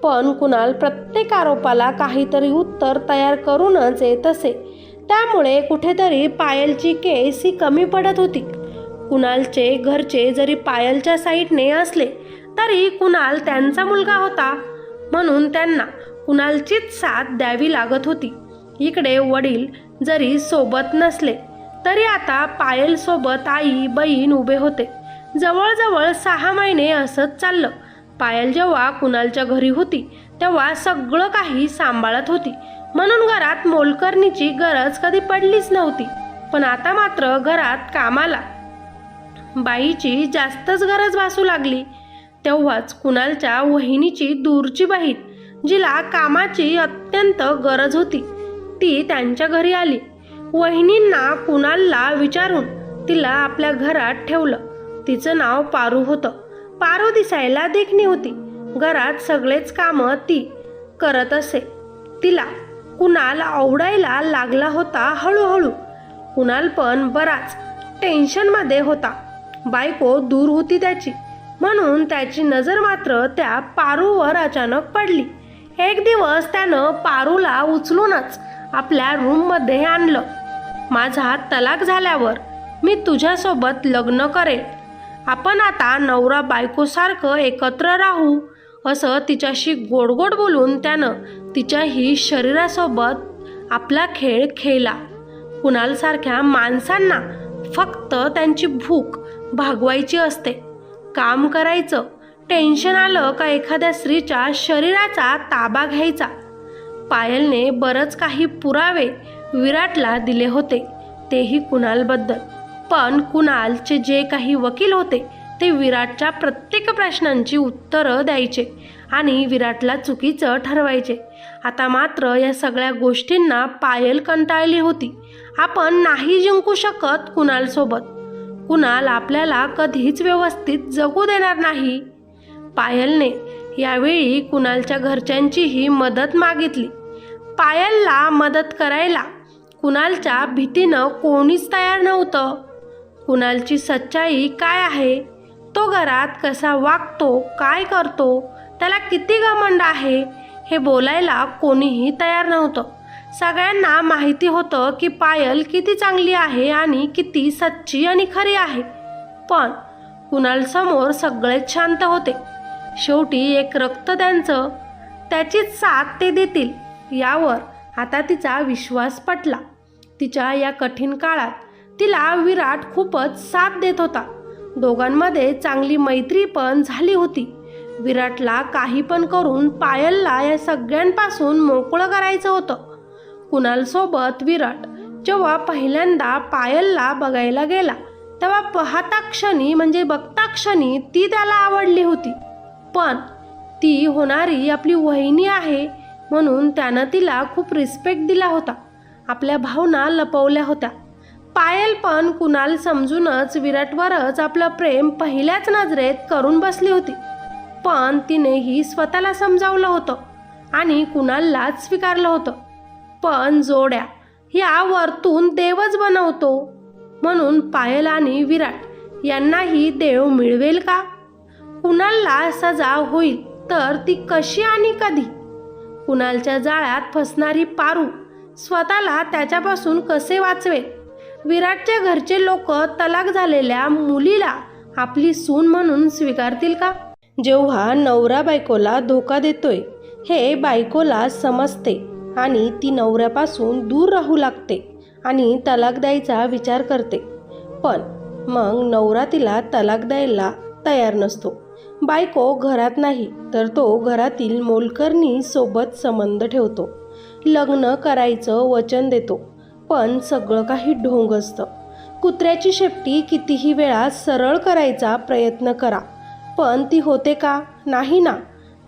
Speaker 1: पण कुणाल प्रत्येक आरोपाला काहीतरी उत्तर तयार करूनच येत असे. त्यामुळे कुठेतरी पायलची केस ही कमी पडत होती. कुणालचे घरचे जरी पायलच्या साईडने असले तरी कुणाल त्यांचा मुलगा होता म्हणून त्यांना कुणालचीच साथ द्यावी लागत होती. इकडे वडील जरी सोबत नसले तरी आता पायलसोबत आई बहीण उभे होते. जवळजवळ 6 महिने असंच चाललं. पायल जेव्हा कुणालच्या घरी होती तेव्हा सगळं काही सांभाळत होती म्हणून घरात मोलकरणीची गरज कधी पडलीच नव्हती. पण आता मात्र घरात कामाला बाईची जास्तच गरज भासू लागली. तेव्हाच कुणालच्या वहिनीची दूरची बहीण जिला कामाची अत्यंत गरज होती ती त्यांच्या घरी आली. वहिनींना कुणालला विचारून तिला आपल्या घरात ठेवलं. तिचं नाव पारू होतं. पारू दिसायला देखणी होती. घरात सगळेच कामं ती करत असे. तिला कुणाल आवडायला लागला होता हळूहळू. कुणाल पण बराच टेन्शनमध्ये होता. बायको दूर होती त्याची म्हणून त्याची नजर मात्र त्या पारूवर अचानक पडली. एक दिवस त्यानं पारूला उचलूनच आपल्या रूममध्ये आणलं. माझा तलाक झाल्यावर मी तुझ्यासोबत लग्न करेन. आपण आता नवरा बायकोसारखं एकत्र राहू, असं तिच्याशी गोड गोड बोलून त्यानं तिच्याही शरीरासोबत आपला खेळ खेळला. कुणालसारख्या माणसांना फक्त त्यांची भूक भागवायची असते. काम करायचं, टेन्शन आलं का एखाद्या स्त्रीच्या शरीराचा ताबा घ्यायचा. पायलने बरंच काही पुरावे विराटला दिले होते, तेही कुणालबद्दल. पण कुणालचे जे काही वकील होते ते विराटच्या प्रत्येक प्रश्नांची उत्तरं द्यायचे आणि विराटला चुकीचं ठरवायचे. आता मात्र या सगळ्या गोष्टींना पायल कंटाळली होती. आपण नाही जिंकू शकत कुणालसोबत. कुणाल आपल्याला कधीच व्यवस्थित जगू देणार नाही. पायलने यावेळी कुणालच्या घरच्यांचीही मदत मागितली. पायलला मदत करायला कुणालच्या भीतीनं कोणीच तयार नव्हतं. कुणालची सच्चाई काय आहे, तो घरात कसा वागतो, काय करतो, त्याला किती घमंड आहे, हे बोलायला कोणीही तयार नव्हतं. सगळ्यांना माहिती होतं की पायल किती चांगली आहे आणि किती सच्ची आणि खरी आहे. पण कुणालसमोर सगळेच शांत होते. शेवटी एक रक्त त्यांचं, त्याचीच साथ ते देतील यावर आता तिचा विश्वास पटला. तिच्या या कठीण काळात तिला विराट खूपच साथ देत होता. दोघांमध्ये चांगली मैत्री पण झाली होती. विराटला काही पण करून पायलला या सगळ्यांपासून मोकळं करायचं होतं. कुणालसोबत विराट जेव्हा पहिल्यांदा पायलला बघायला गेला तेव्हा पाहता क्षणी म्हणजे बघता क्षणी ती त्याला आवडली होती. पण ती होणारी आपली वहिनी आहे म्हणून त्यानं तिला खूप रिस्पेक्ट दिला होता. आपल्या भावना लपवल्या होत्या. पायल पण कुणाल समजूनच विराटवरच आपलं प्रेम पहिल्याच नजरेत करून बसली होती. पण तिनेही स्वतःला समजावलं होतं आणि कुणाललाच स्वीकारलं होतं. पण जोड्या ह्या वरतून देवच बनवतो, म्हणून पायल आणि विराट यांनाही देव मिळवेल का? कुणालला सजा होईल तर ती कशी आणि कधी? कुणालच्या जाळ्यात फसणारी पारू स्वतःला त्याच्यापासून कसे वाचवेल? विराटच्या घरचे लोक तलाक झालेल्या मुलीला आपली सून म्हणून स्वीकारतील का? जेव्हा नवरा बायकोला धोका देतोय हे बायकोला समजते आणि ती नवऱ्यापासून दूर राहू लागते आणि तलाक द्यायचा विचार करते. पण मग नवरा तिला तलाक द्यायला तयार नसतो. बायको घरात नाही तर तो घरातील मोलकरणी सोबत संबंध ठेवतो. लग्न करायचं वचन देतो, पण सगळं काही ढोंग असतं. कुत्र्याची शेपटी कितीही वेळा सरळ करायचा प्रयत्न करा, पण ती होते का? नाही ना.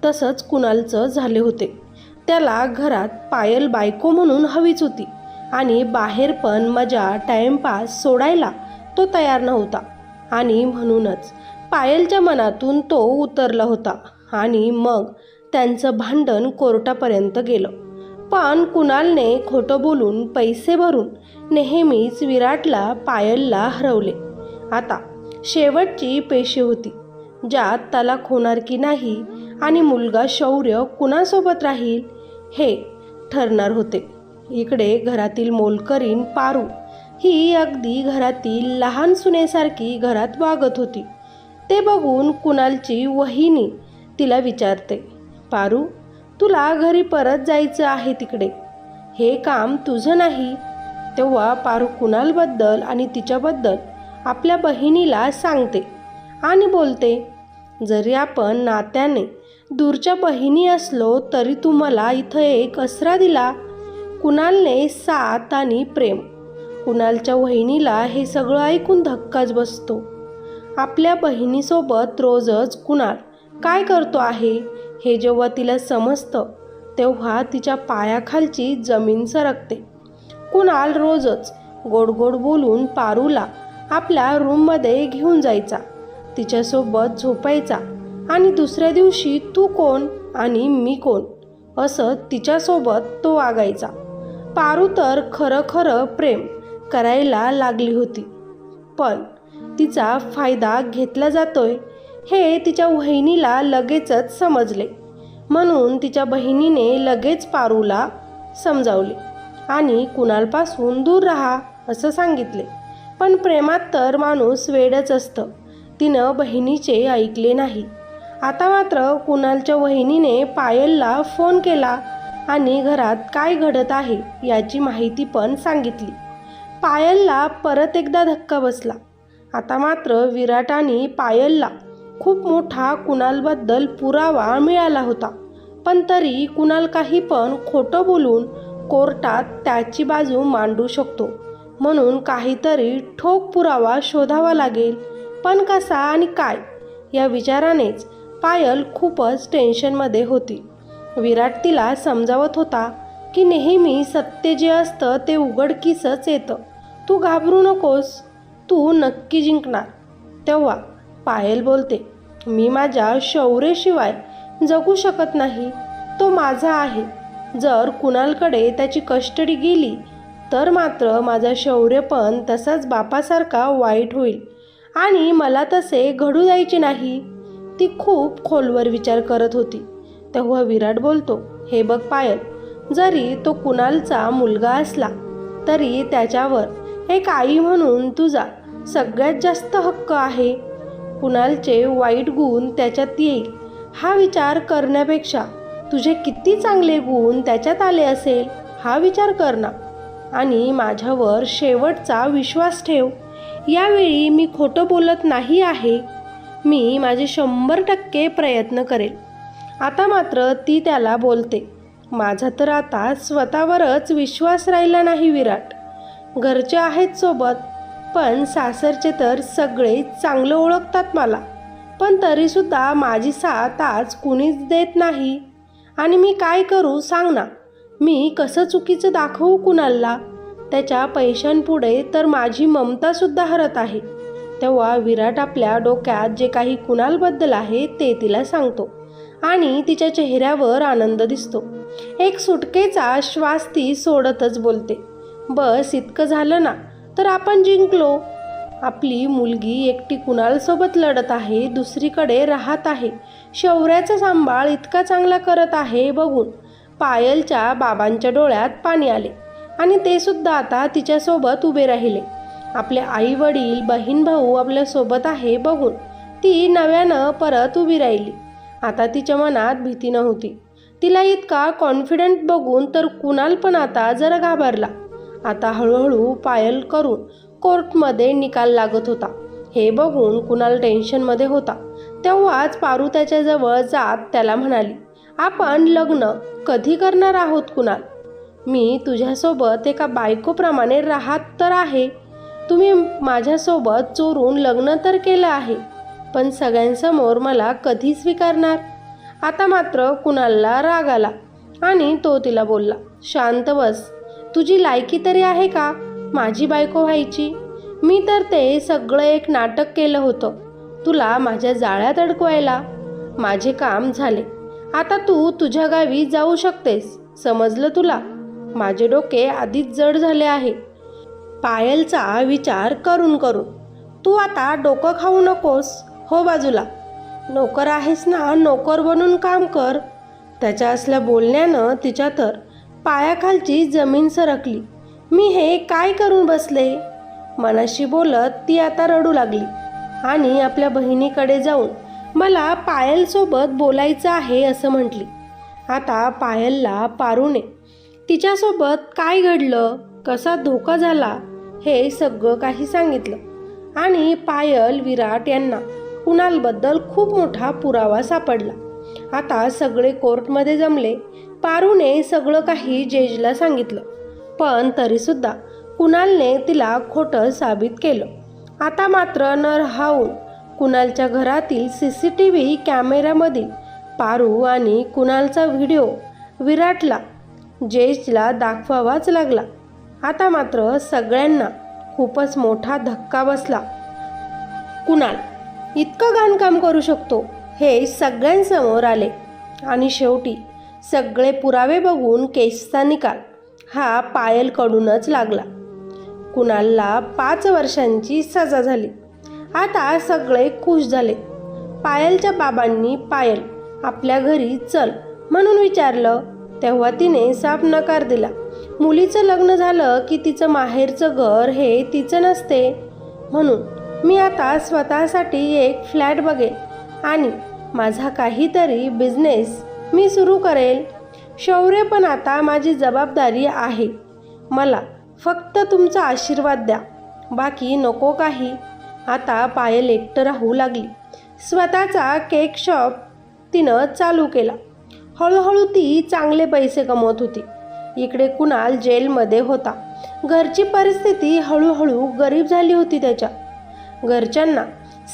Speaker 1: तसंच कुणालचं झाले होते. त्याला घरात पायल बायको म्हणून हवीच होती आणि बाहेर पण मजा टाइमपास सोडायला तो तयार नव्हता. आणि म्हणूनच पायलच्या मनातून तो उतरला होता आणि मग त्यांचं भांडण कोर्टापर्यंत गेलं. पण कुणालने खोटं बोलून पैसे भरून नेहमीच विराटला पायलला हरवले. आता शेवटची पेशी होती, ज्यात तलाक होणार की नाही आणि मुलगा शौर्य कुणासोबत राहील हे ठरणार होते. इकडे घरातील मोलकरीण पारू ही अगदी घरातील लहान सुनेसारखी घरात वागत होती. ते बघून कुणालची वहिनी तिला विचारते, पारू, तुला घरी परत जायचं आहे तिकडे, हे काम तुझं नाही. तेव्हा पारू कुणालबद्दल आणि तिच्याबद्दल आपल्या बहिणीला सांगते आणि बोलते, जरी आपण नात्याने दूरच्या बहिणी असलो तरी तू मला इथं एक आसरा दिला. कुणालने साथ आणि प्रेम. कुणालच्या वहिनीला हे सगळं ऐकून धक्काच बसतो. आपल्या बहिणीसोबत रोजच कुणाल काय करतो आहे हे जेव्हा तिला समजतं तेव्हा तिच्या पायाखालची जमीन सरकते. कुणाल रोजच गोड गोड बोलून पारूला आपल्या रूममध्ये घेऊन जायचा, तिच्यासोबत झोपायचा आणि दुसऱ्या दिवशी तू कोण आणि मी कोण असं तिच्यासोबत तो वागायचा. पारू तर खरं खरं प्रेम करायला लागली होती. पण तिचा फायदा घेतला जातोय हे तिच्या वहिनीला लगेचच समजले. म्हणून तिच्या बहिणीने लगेच पारूला समजावले. आणि कुणालपासून दूर राहा असं सांगितले. पण प्रेमात तर माणूस वेडच असतं. तिनं बहिणीचे ऐकले नाही. आता मात्र कुणालच्या वहिनीने पायलला फोन केला आणि घरात काय घडत आहे याची माहिती पण सांगितली. पायलला परत एकदा धक्का बसला. आता मात्र विराट आणि पायलला खूप मोठा कुणालबद्दल पुरावा मिळाला होता. पण तरी कुणाल काही पण खोटं बोलून कोर्टात त्याची बाजू मांडू शकतो. म्हणून काहीतरी ठोक पुरावा शोधावा लागेल. पण कसा आणि काय या विचारानेच पायल खूपच टेन्शनमध्ये होती. विराट तिला समजावत होता की नेहमी सत्य जे असतं ते उघडकीसच येतं. तू घाबरू नकोस, तू नक्की जिंकणार. तेव्हा पायल बोलते, मी माझ्या शौर्याशिवाय जगू शकत नाही. तो माझा आहे. जर कुणालकडे त्याची कस्टडी गेली तर मात्र माझा शौर्य पण तसाच बापासारखा वाईट होईल आणि मला तसे घडू द्यायचे नाही. ती खूप खोलवर विचार करत होती. तेव्हा विराट बोलतो, हे बघ पायल, जरी तो कुणालचा मुलगा असला तरी त्याच्यावर एक आई म्हणून तुझा सगळ्यात जास्त हक्क आहे. कुणालचे वाईट गुण त्याच्यात येईल हा विचार करण्यापेक्षा तुझे किती चांगले गुण त्याच्यात आले असेल हा विचार कर ना. आणि माझ्यावर शेवटचा विश्वास ठेव. यावेळी मी खोटं बोलत नाही आहे. मी माझे 100% प्रयत्न करेल. आता मात्र ती त्याला बोलते, माझा तर आता स्वतःवरच विश्वास राहिला नाही विराट. घरचे आहेत सोबत, पण सासरचे तर सगळे चांगलं ओळखतात मला. पण तरीसुद्धा माझी साथ आज कुणीच देत नाही. आणि मी काय करू सांग ना. मी कसं चुकीचं दाखवू कुणालला. त्याच्या पैशांपुढे तर माझी ममतासुद्धा हरत आहे. तेव्हा विराट आपल्या डोक्यात जे काही कुणालबद्दल आहे ते तिला सांगतो आणि तिच्या चेहऱ्यावर आनंद दिसतो. एक सुटकेचा श्वास ती सोडतच बोलते, बस इतकं झालं ना तर आपण जिंकलो. आपली मुलगी एकटी कुणालसोबत लढत आहे, दुसरीकडे राहत आहे. शौर्याचा सांभाळ इतका चांगला करत आहे बघून पायलच्या बाबांच्या डोळ्यात पाणी आले आणि ते सुद्धा आता तिच्यासोबत उभे राहिले. आपले आई वडील बहीण भाऊ आपल्यासोबत आहे बघून ती नव्यानं परत उभी राहिली. आता तिच्या मनात भीती नव्हती. तिला इतका कॉन्फिडंट बघून तर कुणाल पण आता जरा घाबरला. आता हळूहळू पायल करून कोर्टमध्ये निकाल लागत होता. हे बघून कुणाल टेन्शनमध्ये होता. तेव्हाच पारू त्याच्याजवळ जात त्याला म्हणाली, आपण लग्न कधी करणार आहोत कुणाल? मी तुझ्यासोबत एका बायकोप्रमाणे राहत तर आहे. तुम्ही माझ्यासोबत चोरून लग्न तर केलं आहे, पण सगळ्यांसमोर मला कधी स्वीकारणार? आता मात्र कुणालला राग आला आणि तो तिला बोलला, शांत बस. तुझी लायकी तरी आहे का माझी बायको व्हायची? मी तर ते सगळं एक नाटक केलं होतं तुला माझ्या जाळ्यात अडकवायला. माझे काम झाले. आता तू तुझ्या गावी जाऊ शकतेस. समजलं तुला? माझे डोके आधीच जड झाले आहे. पायलचा विचार करून तू आता डोकं खाऊ नकोस. हो बाजूला. नोकर आहेस ना, नोकर बनून काम कर. त्याच्या असल्या बोलण्यानं तिच्या तर पायाखालची जमीन सरकली. मी हे काय करून बसले? मनाशी बोलत ती आता रडू लागली आणि आपल्या बहिणीकडे जाऊन मला पायलसोबत बोलायचं आहे असं म्हटली. आता पायलला पारूने तिच्यासोबत काय घडलं, कसा धोका झाला हे सगळं काही सांगितलं आणि पायल विराट यांना कुणालबद्दल खूप मोठा पुरावा सापडला. आता सगळे कोर्टमध्ये जमले. पारूने सगळं काही जजला सांगितलं, पण तरीसुद्धा कुणालने तिला खोटं साबित केलं. आता मात्र न राहून कुणालच्या घरातील CCTV कॅमेऱ्यामधील पारू आणि कुणालचा व्हिडिओ विराटला जजला दाखवावाच लागला. आता मात्र सगळ्यांना खूपच मोठा धक्का बसला. कुणाल इतकं घाणकाम करू शकतो हे सगळ्यांसमोर आले आणि शेवटी सगळे पुरावे बघून केसचा निकाल हा पायलकडूनच लागला. कुणालला 5 वर्षांची सजा झाली. आता सगळे खुश झाले. पायलच्या बाबांनी पायल आपल्या घरी चल म्हणून विचारलं तेव्हा तिने साफ नकार दिला. मुलीचं लग्न झालं की तिचं माहेरचं घर हे तिचं नसते. म्हणून मी आता स्वतःसाठी एक फ्लॅट बघेल आणि माझा काहीतरी बिझनेस मी सुरू करेल. शौर्य, पण आता माझी जबाबदारी आहे. मला फक्त तुमचा आशीर्वाद द्या, बाकी नको काही. आता पायल एकटं राहू लागली. स्वतःचा केक शॉप तिनं चालू केला. हळूहळू ती चांगले पैसे कमवत होती. इकडे कुणाल जेलमध्ये होता. घरची परिस्थिती हळूहळू गरीब झाली होती त्याच्या. घरच्यांना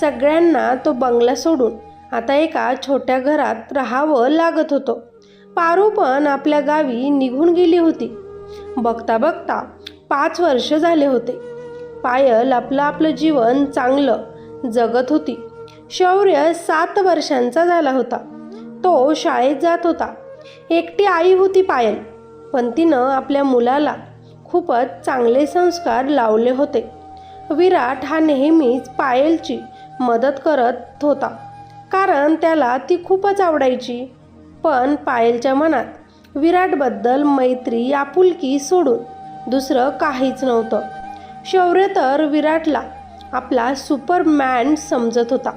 Speaker 1: सगळ्यांना तो बंगला सोडून आता एका छोट्या घरात राहावं लागत होतं. पारू पण आपल्या गावी निघून गेली होती. बघता बघता 5 वर्ष झाले होते. पायल आपलं जीवन चांगलं जगत होती. शौर्य 7 वर्षांचा झाला होता. तो शाळेत जात होता. एकटी आई होती पायल, पण तिनं आपल्या मुलाला खूपच चांगले संस्कार लावले होते. विराट हा नेहमीच पायलची मदत करत होता, कारण त्याला ती खूपच आवडायची. पण पायलच्या मनात विराटबद्दल मैत्री, आपुलकी सोडून दुसरं काहीच नव्हतं. शौर्य तर विराटला आपला सुपरमॅन समजत होता.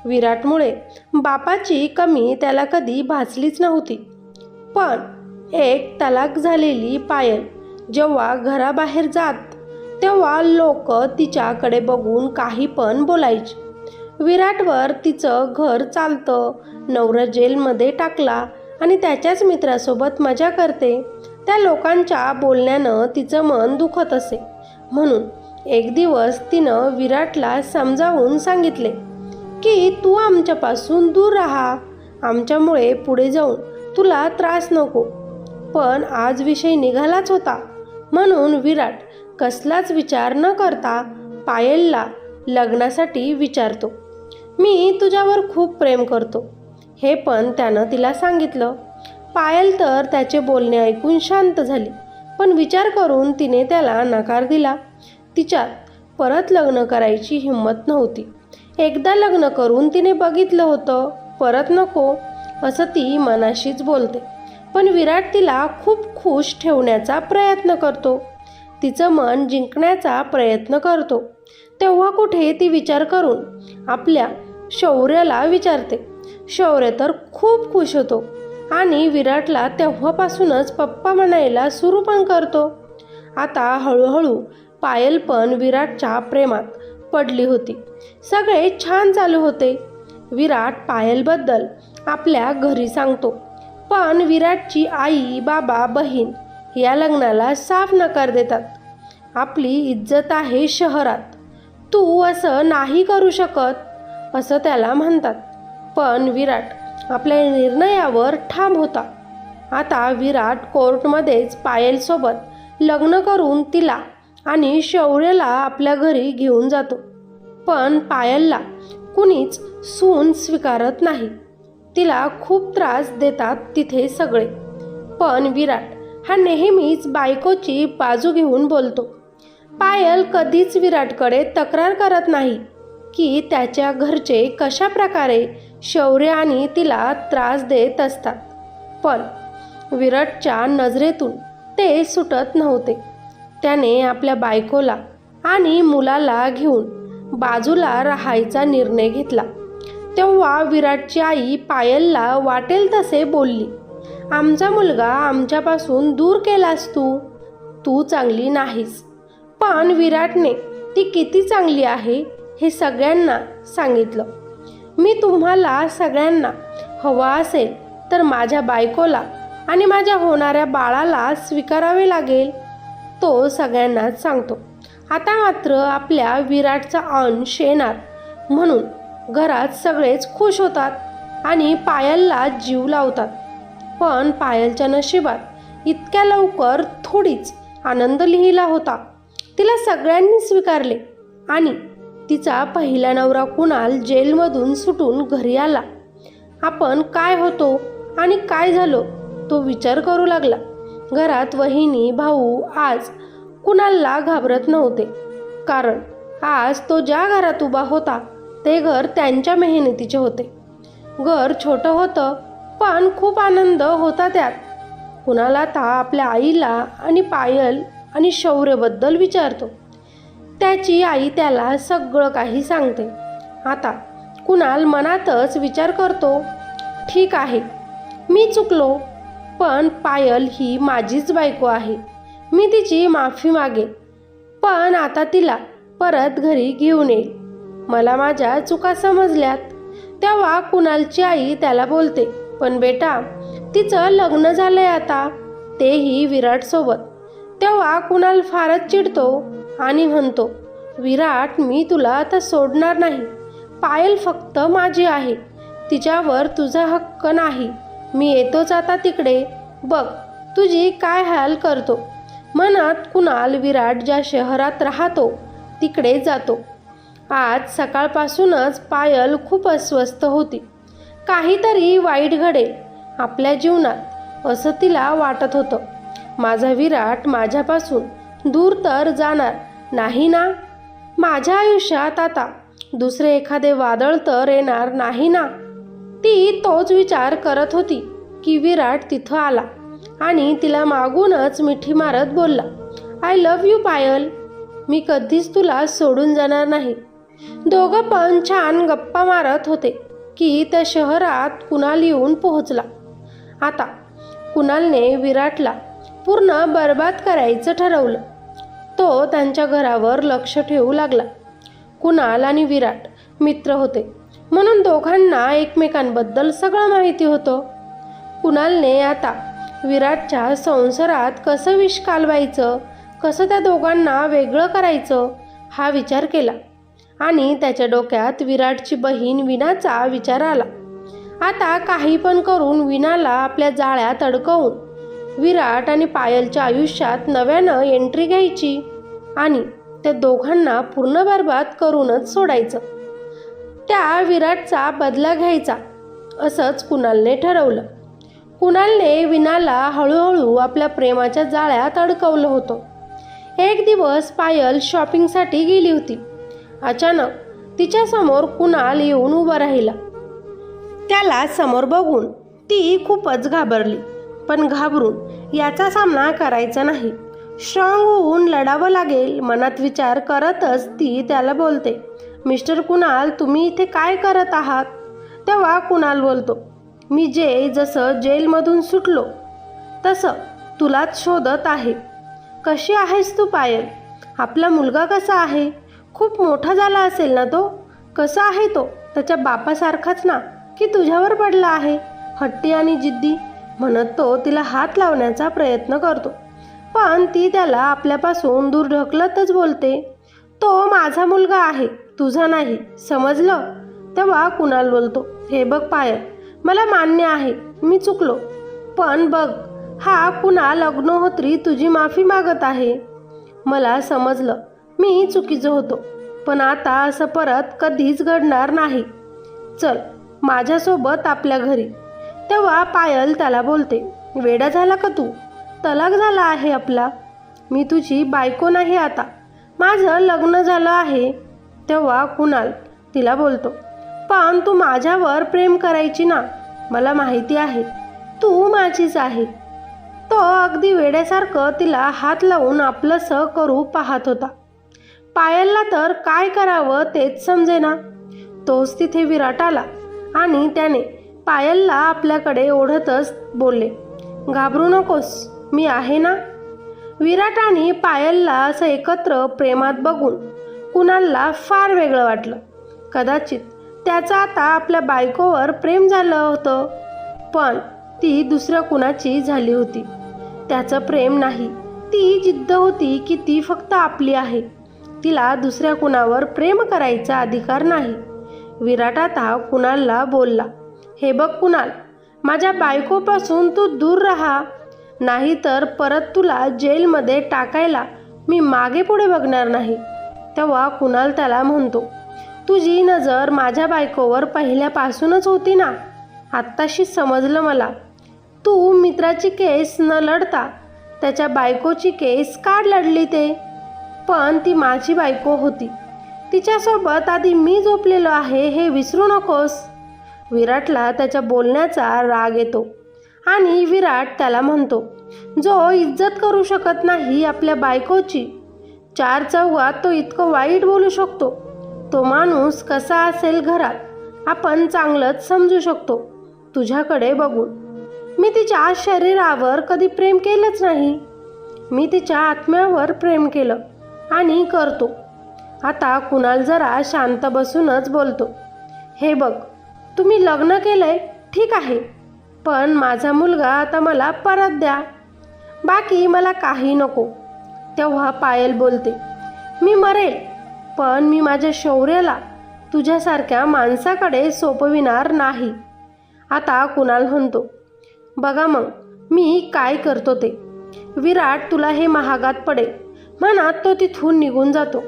Speaker 1: विराटमुळे बापाची कमी त्याला कधी भासलीच नव्हती. पण एक तलाक झालेली पायल जेव्हा घराबाहेर जात तेव्हा लोक तिच्याकडे बघून काही पण बोलायचे. विराटवर तिचं घर चालतं, नवरा जेलमध्ये टाकला आणि त्याच्याच मित्रासोबत मजा करते, त्या लोकांच्या बोलण्यानं तिचं मन दुखत असे. म्हणून एक दिवस तिनं विराटला समजावून सांगितले की तू आमच्यापासून दूर राहा, आमच्यामुळे पुढे जाऊन तुला त्रास नको. पण आज विषय निघालाच होता, म्हणून विराट कसलाच विचार न करता पायलला लग्नासाठी विचारतो. मी तुझ्यावर खूप प्रेम करतो, हे पण त्यानं तिला सांगितलं. पायल तर त्याचे बोलणे ऐकून शांत झाली, पण विचार करून तिने त्याला नकार दिला. तिच्यात परत लग्न करायची हिंमत नव्हती. एकदा लग्न करून तिने बघितलं होतं, परत नको असं ती मनाशीच बोलते. पण विराट तिला खूप खुश ठेवण्याचा प्रयत्न करतो, तिचं मन जिंकण्याचा प्रयत्न करतो. तेव्हा कुठे ती विचार करून आपल्या शौर्याला विचारते. शौर्य तर खूप खुश होतो आणि विराटला तेव्हापासूनच पप्पा म्हणायला सुरू पण करतो. आता हळूहळू पायल पण विराटच्या प्रेमात पडली होती. सगळे छान चालू होते. विराट पायलबद्दल आपल्या घरी सांगतो, पण विराटची आई, बाबा, बहीण या लग्नाला साफ नकार देतात. आपली इज्जत आहे शहरात, तू असं नाही करू शकत असं त्याला म्हणतात. पण विराट आपल्या निर्णयावर ठाम होता. आता विराट कोर्टमध्येच पायलसोबत लग्न करून तिला आणि शौर्यला आपल्या घरी घेऊन जातो. पण पायलला कुणीच सून स्वीकारत नाही. तिला खूप त्रास देतात तिथे सगळे. पण विराट हा नेहमीच बायकोची बाजू घेऊन बोलतो. पायल कधीच विराटकडे तक्रार करत नाही की त्याच्या घरचे कशा प्रकारे शौर्य आणि तिला त्रास देत असतात. पण विराटच्या नजरेतून ते सुटत नव्हते. त्याने आपल्या बायकोला आणि मुलाला घेऊन बाजूला राहायचा निर्णय घेतला. तेव्हा विराटची आई पायलला वाटेल तसे बोलली, आमचा मुलगा आमच्यापासून दूर केलास तू चांगली नाहीस. पण विराटने ती किती चांगली आहे हे सगळ्यांना सांगितलं. मी तुम्हाला सगळ्यांना हवा असेल तर माझ्या बायकोला आणि माझ्या होणाऱ्या बाळाला स्वीकारावे लागेल, तो सगळ्यांनाच सांगतो. आता मात्र आपल्या विराटचा अंश येणार, म्हणून घरात सगळेच खुश होतात आणि पायलला जीव लावतात. पण पायलच्या नशिबात इतक्या लवकर थोडीच आनंद लिहिला होता. तिला सगळ्यांनी स्वीकारले आणि तिचा पहिला नवरा कुणाल जेलमधून सुटून घरी आला. आपण काय होतो आणि काय झालो तो विचार करू लागला. घरात वहिनी, भाऊ आज कुणालला घाबरत नव्हते, कारण आज तो ज्या घरात उभा होता ते घर त्यांच्या मेहनतीचे होते. घर छोटं होतं, पण खूप आनंद होता त्यात. कुणाल आता आपल्या आईला आणि पायल आणि शौर्यबद्दल विचारतो. त्याची आई त्याला सगळं काही सांगते. आता कुणाल मनातच विचार करतो, ठीक आहे, मी चुकलो, पण पायल ही माझीच बायको आहे. मी तिची माफी मागेन, पण आता तिला परत घरी घेऊन येईल. मला माझ्या चुका समजल्यात. तेव्हा कुणालची आई त्याला बोलते, पण बेटा, तिचं लग्न झालंय आता, तेही विराटसोबत. तेव्हा कुणाल फारच चिडतो आणि म्हणतो, विराट, मी तुला आता सोडणार नाही. पायल फक्त माझी आहे, तिच्यावर तुझा हक्क नाही. मी येतोच आता तिकडे, बघ तुझी काय हाल करतो. मनात कुणाल विराट ज्या शहरात राहतो तिकडे जातो. आज सकाळपासूनच पायल खूप अस्वस्थ होती. काहीतरी वाईट घडेल आपल्या जीवनात असं तिला वाटत होतं. माझा विराट माझ्यापासून दूर तर जाणार नाही ना? माझ्या आयुष्यात आता दुसरे एखादे वादळ तर येणार नाही ना? ती तोच विचार करत होती की विराट तिथं आला आणि तिला मागूनच मिठी मारत बोलला, आय लव्ह यू पायल, मी कधीच तुला सोडून जाणार नाही. दोघं पण छान गप्पा मारत होते की त्या शहरात कुणाल येऊन पोहोचला. आता कुणालने विराटला पूर्ण बर्बाद करायचं ठरवलं. तो त्यांच्या घरावर लक्ष ठेवू लागला. कुणाल आणि विराट मित्र होते म्हणून दोघांना एकमेकांबद्दल सगळं माहिती होतं. कुणालने आता विराटच्या संसारात कसं विष कालवायचं, कसं त्या दोघांना वेगळं करायचं हा विचार केला आणि त्याच्या डोक्यात विराटची बहीण विनाचा विचार आला. आता काही पण करून विनाला आपल्या जाळ्यात अडकवून विराट आणि पायलच्या आयुष्यात नव्यानं एंट्री घ्यायची आणि त्या दोघांना पूर्ण बर्बाद करूनच सोडायचं. त्या विराटचा बदला घ्यायचा असंच कुणालने ठरवलं. कुणालने विनाला हळूहळू आपल्या प्रेमाच्या जाळ्यात अडकवलं होतं. एक दिवस पायल शॉपिंगसाठी गेली होती. अचानक तिच्यासमोर कुणाल येऊन उभा राहिला. त्याला समोर बघून ती खूपच घाबरली, पण घाबरून याचा सामना करायचा नाही, स्ट्रॉंग होऊन लढावं लागेल मनात विचार करतच ती त्याला बोलते, मिस्टर कुणाल, तुम्ही इथे काय करत आहात? तेव्हा कुणाल बोलतो, मी जसं जेलमधून सुटलो तसं तुलाच शोधत आहे. कशी आहेस तू पायल? आपला मुलगा कसा आहे? खूप मोठा झाला असेल ना तो? कसा आहे तो? त्याच्या बापासारखाच ना की तुझ्यावर पडला आहे? हट्टी आणि जिद्दी, म्हणत तो तिला हात लावण्याचा प्रयत्न करतो, पण ती त्याला आपल्यापासून दूर ढकलतच बोलते, तो माझा मुलगा आहे, तुझा नाही, समजलं? तेव्हा कुणाल बोलतो, हे बघ पायल, मला मान्य आहे मी चुकलो, पण बघ हा कुणाल अग्निहोत्री तुझी माफी मागत आहे. मला समजलं मी चुकीचं होतो, पण आता असं परत कधीच घडणार नाही. चल माझ्यासोबत आपल्या घरी. तेव्हा पायल त्याला बोलते, वेडा झाला का तू? तलाक झाला आहे आपला. मी तुझी बायको नाही आता, माझं लग्न झालं आहे. तेव्हा कुणाल तिला बोलतो, पण तू माझ्यावर प्रेम करायची ना, मला माहिती आहे तू माझीच आहे. तो अगदी वेड्यासारखं तिला हात लावून आपलंसं करू पाहत होता. पायलला तर काय करावं तेच समजेना. तोच तिथे विराट आला आणि त्याने पायलला आपल्याकडे ओढतच बोलले, घाबरू नकोस, मी आहे ना. विराट आणि पायलला असं एकत्र प्रेमात बघून कुणालला फार वेगळं वाटलं. कदाचित त्याचं आता आपल्या बायकोवर प्रेम झालं होतं, पण ती दुसऱ्या कुणाची झाली होती. त्याचं प्रेम नाही, ती जिद्द होती की ती फक्त आपली आहे, तिला दुसऱ्या कुणावर प्रेम करायचा अधिकार नाही. विराट आता कुणालला बोलला, हे बघ कुणाल, माझ्या बायकोपासून तू दूर राहा, नाहीतर परत तुला जेलमध्ये टाकायला मी मागे पुढे बघणार नाही. तेव्हा कुणाल त्याला म्हणतो, तुझी नजर माझ्या बायकोवर पहिल्यापासूनच होती ना, आत्ताशी समजलं मला. तू मित्राची केस न लढता त्याच्या बायकोची केस का लढली ते? पण ती माझी बायको होती, तिच्यासोबत आधी मी झोपलेलो आहे हे विसरू नकोस. विराटला त्याच्या बोलण्याचा राग येतो आणि विराट त्याला म्हणतो, जो इज्जत करू शकत नाही आपल्या बायकोची, चार चौघात तो इतकं वाईट बोलू शकतो, तो माणूस कसा असेल घरात आपण चांगलंच समजू शकतो तुझ्याकडे बघून. मी तिच्या शरीरावर कधी प्रेम केलंच नाही, मी तिच्या आत्म्यावर प्रेम केलं आणि करतो. आता कुणाल जरा शांत बसूनच बोलतो, हे बघ, तुम्ही लग्न केलंय ठीक आहे, पण माझा मुलगा आता मला परत द्या, बाकी मला काही नको. तेव्हा पायल बोलते, मी मरेल पण मी माझ्या शौर्याला तुझ्यासारख्या माणसाकडे सोपविणार नाही. आता कुणाल म्हणतो, बघा मग मी काय करतो ते. विराट तुला हे महागात पडेल म्हणत तो तिथून निघून जातो.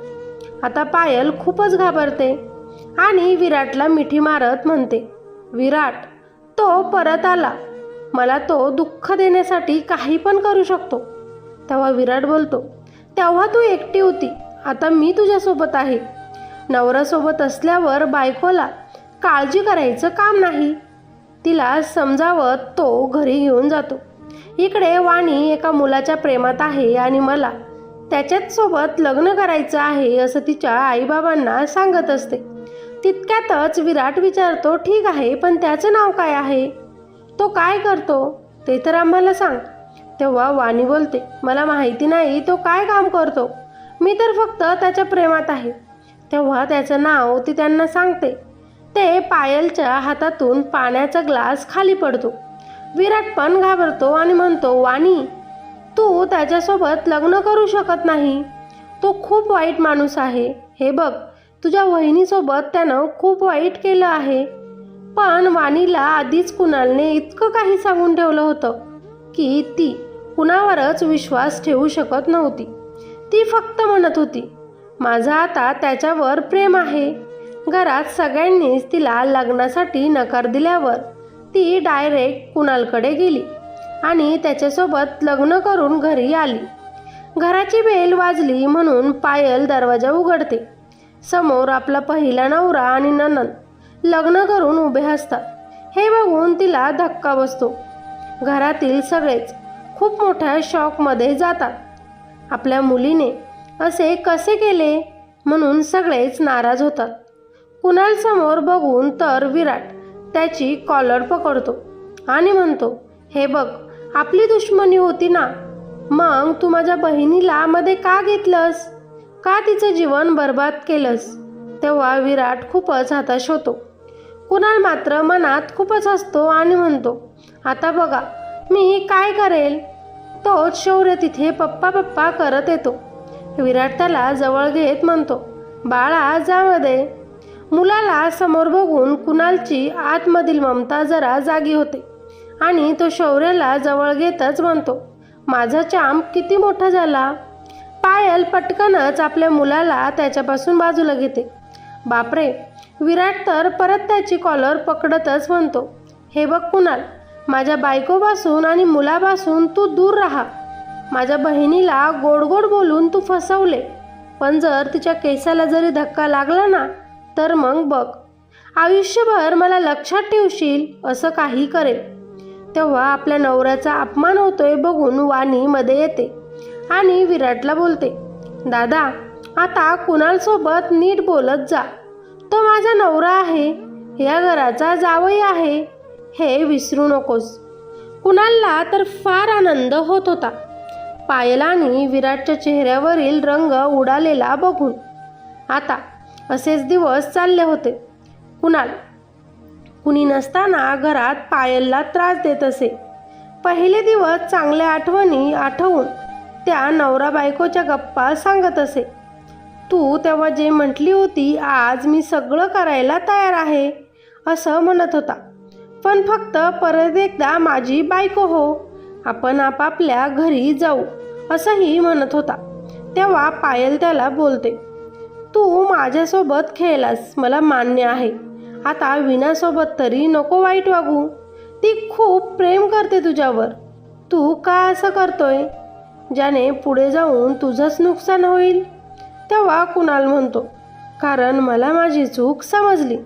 Speaker 1: आता पायल खूपच घाबरते आणि विराटला मिठी मारत म्हणते, विराट, तो परत आला, मला तो दुःख देण्यासाठी काही पण करू शकतो. तेव्हा विराट बोलतो, तेव्हा तू एकटी होती, आता मी तुझ्यासोबत आहे. नवऱ्यासोबत असल्यावर बायकोला काळजी करायचं काम नाही. तिला समजावत तो घरी घेऊन जातो. इकडे वाणी एका मुलाच्या प्रेमात आहे आणि मला त्याच्याच सोबत लग्न करायचं आहे असं तिच्या आईबाबांना सांगत असते. तितक्यातच विराट विचारतो, ठीक आहे, पण त्याचं नाव काय आहे, तो काय करतो ते तर आम्हाला सांग. तेव्हा वाणी बोलते, मला माहिती नाही तो काय काम करतो, मी तर फक्त त्याच्या प्रेमात आहे. तेव्हा त्याचं नाव ती त्यांना सांगते. ते पायलच्या हातातून पाण्याचा ग्लास खाली पडतो. विराट पण घाबरतो आणि म्हणतो, वाणी, तू त्याच्यासोबत लग्न करू शकत नाही, तो खूप वाईट माणूस आहे. हे बघ, तुझ्या वहिनीसोबत त्यानं खूप वाईट केलं आहे. पण वाणीला आधीच कुणालने इतकं काही सांगून ठेवलं होतं की ती कुणावरच विश्वास ठेवू शकत नव्हती. ती फक्त म्हणत होती, माझं आता त्याच्यावर प्रेम आहे. घरात सगळ्यांनीच तिला लग्नासाठी नकार दिल्यावर ती डायरेक्ट कुणालकडे गेली आणि त्याच्यासोबत लग्न करून घरी आली. घराची बेल वाजली म्हणून पायल दरवाजा उघडते. समोर आपला पहिला नवरा आणि नणंद लग्न करून उभे असतात. हे बघून तिला धक्का बसतो. घरातील सगळेच खूप मोठ्या शॉकमध्ये जातात. आपल्या मुलीने असे कसे केले म्हणून सगळेच नाराज होतात. कुणाल समोर बघून तर विराट त्याची कॉलर पकडतो आणि म्हणतो, हे बघ, आपली दुश्मनी होती ना, मग तू माझ्या बहिणीला मध्ये का घेतलंस, का तिचं जीवन बर्बाद केलंस. तेव्हा विराट खूपच हताश होतो. कुणाल मात्र मनात खूपच हसतो आणि म्हणतो, आता बघा मी काय करेल. तोच शौर्य तिथे पप्पा पप्पा करत येतो. विराट त्याला जवळ घेत म्हणतो, बाळा जा मध्ये. मुलाला समोर बघून कुणालची आतमधील ममता जरा जागी होते आणि तो शौर्याला जवळ घेतच म्हणतो, माझा चांप किती मोठा झाला. पायल पटकनच आपल्या मुलाला त्याच्यापासून बाजूला घेते. बापरे. विराट तर परत त्याची कॉलर पकडतच म्हणतो, हे बघ कुणाल, माझ्या बायकोपासून आणि मुलापासून तू दूर राहा. माझ्या बहिणीला गोड गोड बोलून तू फसवले, पण जर तिच्या केसाला जरी धक्का लागला ना तर मग बघ, आयुष्यभर मला लक्षात ठेवशील असं काही करेल. तेव्हा आपल्या नवऱ्याचा अपमान होतोय बघून वाणी मध्ये येते आणि विराटला बोलते, दादा, आता कुणालसोबत नीट बोलत जा. तो माझा नवरा आहे, या घराचा जावई आहे, हे विसरू नकोस. कुणालला तर फार आनंद होत होता पायल आणि विराटच्या चेहऱ्यावरील रंग उडालेला बघून. आता असेच दिवस चालले होते. कुणाल कुणी नसताना घरात पायलला त्रास देत असे. पहिले दिवस चांगल्या आठवणी आठवून त्या नवरा बायकोच्या गप्पा सांगत असे. तू तेव्हा जे म्हटली होती, आज मी सगळं करायला तयार आहे असं म्हणत होता, पण फक्त परत एकदा माझी बायको हो, आपण आपापल्या घरी जाऊ असंही म्हणत होता. तेव्हा पायल त्याला बोलते, तू माझ्यासोबत खेळलास मला मान्य आहे, आता विनासोबत तरी नको वाईट वागू. ती खूप प्रेम करते तुझ्यावर, तू का असं करतोय, ज्याने पुढे जाऊन तुझंच नुकसान होईल. तेव्हा कुणाल म्हणतो, कारण मला माझी चूक समजली,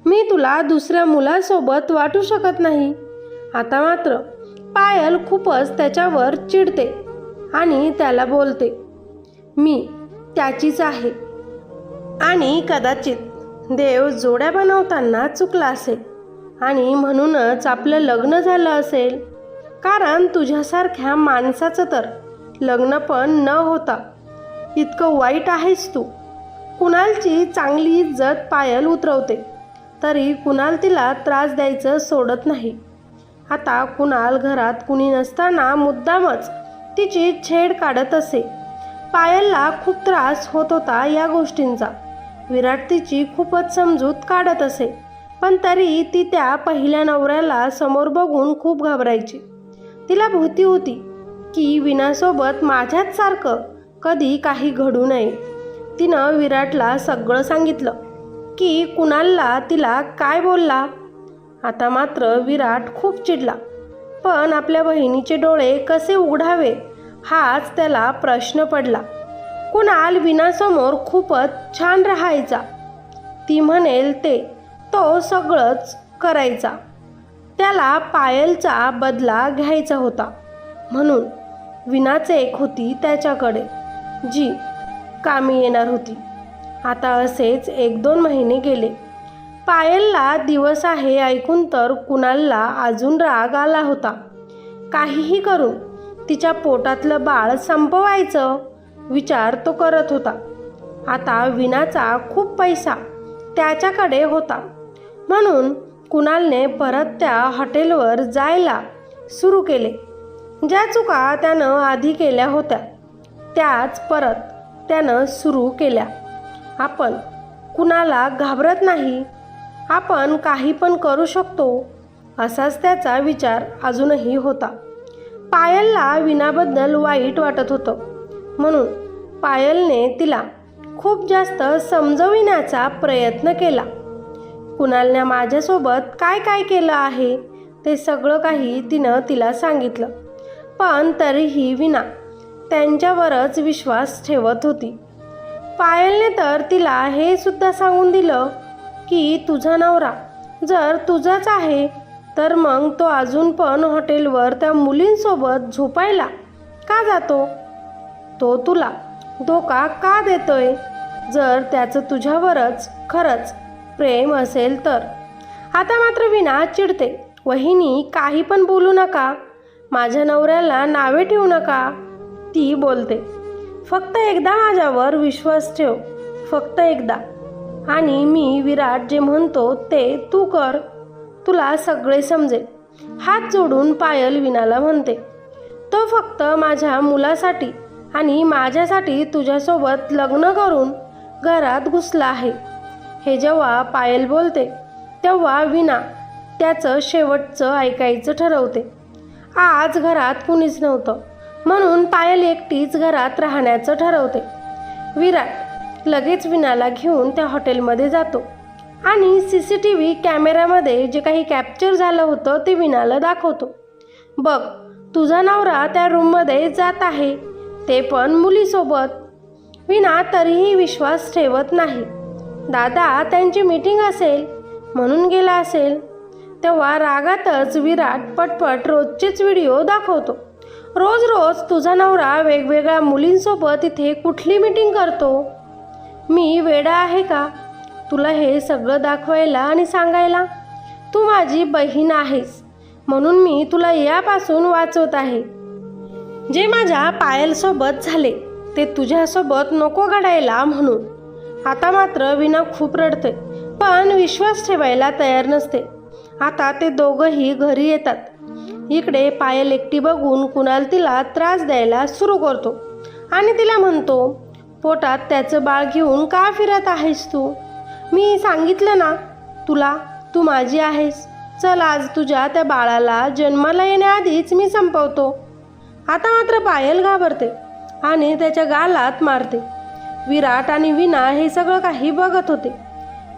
Speaker 1: मी तुला दुसऱ्या मुलासोबत वाटू शकत नाही. आता मात्र पायल खूपच त्याच्यावर चिडते आणि त्याला बोलते, मी त्याचीच आहे आणि कदाचित देव जोड्या बनवताना चुकला असेल आणि म्हणूनच आपलं लग्न झालं असेल, कारण तुझ्यासारख्या माणसाचं तर लग्न पण न होता इतकं वाईट आहेस तू. कुणालची चांगली इज्जत पायल उतरवते, तरी कुणाल तिला त्रास द्यायचं सोडत नाही. आता कुणाल घरात कुणी नसताना मुद्दामच तिची छेड काढत असे. पायलला खूप त्रास होत होता या गोष्टींचा. विराट तिची खूपच समजूत काढत असे, पण तरी ती त्या पहिल्या नवऱ्याला समोर बघून खूप घाबरायची. तिला भीती होती की विनासोबत माझ्याच सारखं कधी काही घडू नये. तिनं विराटला सगळं सांगितलं की कुणालला तिला काय बोलला. आता मात्र विराट खूप चिडला, पण आपल्या बहिणीचे डोळे कसे उघडावे हाच त्याला प्रश्न पडला. कुणाल विनासमोर खूपच छान राहायचा. ती म्हणेल ते तो सगळंच करायचा. त्याला पायलचा बदला घ्यायचा होता, म्हणून विनाच एक होती त्याच्याकडे जी कामी येणार होती. आता असेच 1-2 महिने गेले. पायलला दिवस आहे ऐकून तर कुणालला अजून राग आला होता. काहीही करून तिच्या पोटातलं बाळ संपवायचं विचार तो करत होता. आता विनाचा खूप पैसा त्याच्याकडे होता, म्हणून कुणालने परत त्या हॉटेलवर जायला सुरू केले. ज्या चुका त्यानं आधी केल्या होत्या त्याच परत त्यानं सुरू केल्या. आपण कुणाला घाबरत नाही, आपण काही पण करू शकतो, असाच त्याचा विचार अजूनही होता. पायलला विनाबद्दल वाईट वाटत होतं, म्हणून पायलने तिला खूप जास्त समजविण्याचा प्रयत्न केला. कुणालने माझ्यासोबत काय काय केलं आहे ते सगळं काही तिनं तिला सांगितलं, पण तरीही विना त्यांच्यावरच विश्वास ठेवत होती. पायलने तर तिला हे सुद्धा सांगून दिलं की तुझा नवरा जर तुझाच आहे तर मग तो अजून पण हॉटेलवर त्या मुलींसोबत झोपायला का जातो, तो तुला धोका का देतोय. जर त्याचं तुझ्यावरच खरंच प्रेम असेल तर. आता मात्र विना चिडते, वहिनी काही पण बोलू नका, माझ्या नवऱ्याला नावे ठेवू नका. ती बोलते, फक्त एकदा माझ्यावर विश्वास ठेव, फक्त एकदा, आणि मी विराट जे म्हणतो ते तू कर, तुला सगळे समजेल. हात जोडून पायल विनाला म्हणते, तो फक्त माझ्या मुलासाठी आणि माझ्यासाठी तुझ्यासोबत लग्न करून घरात घुसला आहे. हे जेव्हा पायल बोलते तेव्हा विना त्याचं शेवटचं ऐकायचं ठरवते. आज घरात कुणीच नव्हतं, म्हणून पायल एकटीच घरात राहण्याचं ठरवते. विराट लगेच विनाला घेऊन त्या हॉटेलमध्ये जातो आणि CCTV कॅमेऱ्यामध्ये जे काही कॅप्चर झालं होतं ते विनाला दाखवतो. बघ, तुझा नवरा त्या रूममध्ये जात आहे, ते पण मुलीसोबत. विना तरीही विश्वास ठेवत नाही. दादा त्यांची मीटिंग असेल म्हणून गेला असेल. तेव्हा रागातच विराट पटपट रोजचेच व्हिडिओ दाखवतो. रोज रोज तुझा नवरा वेगवेगळ्या मुलींसोबत इथे कुठली मीटिंग करतो. मी वेडा आहे का तुला हे सगळं दाखवायला आणि सांगायला. तू माझी बहीण आहेस, म्हणून मी तुला यापासून वाचवत आहे. जे माझ्या पायलसोबत झाले ते तुझ्यासोबत नको घडायला म्हणून. आता मात्र विना खूप रडते, पण विश्वास ठेवायला तयार नसते. आता ते दोघंही घरी येतात. इकडे पायल एकटी बघून कुणाल तिला त्रास द्यायला सुरू करतो आणि तिला म्हणतो, पोटात त्याचं बाळ घेऊन का फिरत आहेस तू. मी सांगितलं ना तुला, तू माझी आहेस. चल, आज तुझ्या त्या बाळाला जन्माला येण्याआधीच मी संपवतो. आता मात्र पायल घाबरते आणि त्याच्या गालात मारते. विराट आणि विना हे सगळं काही बघत होते.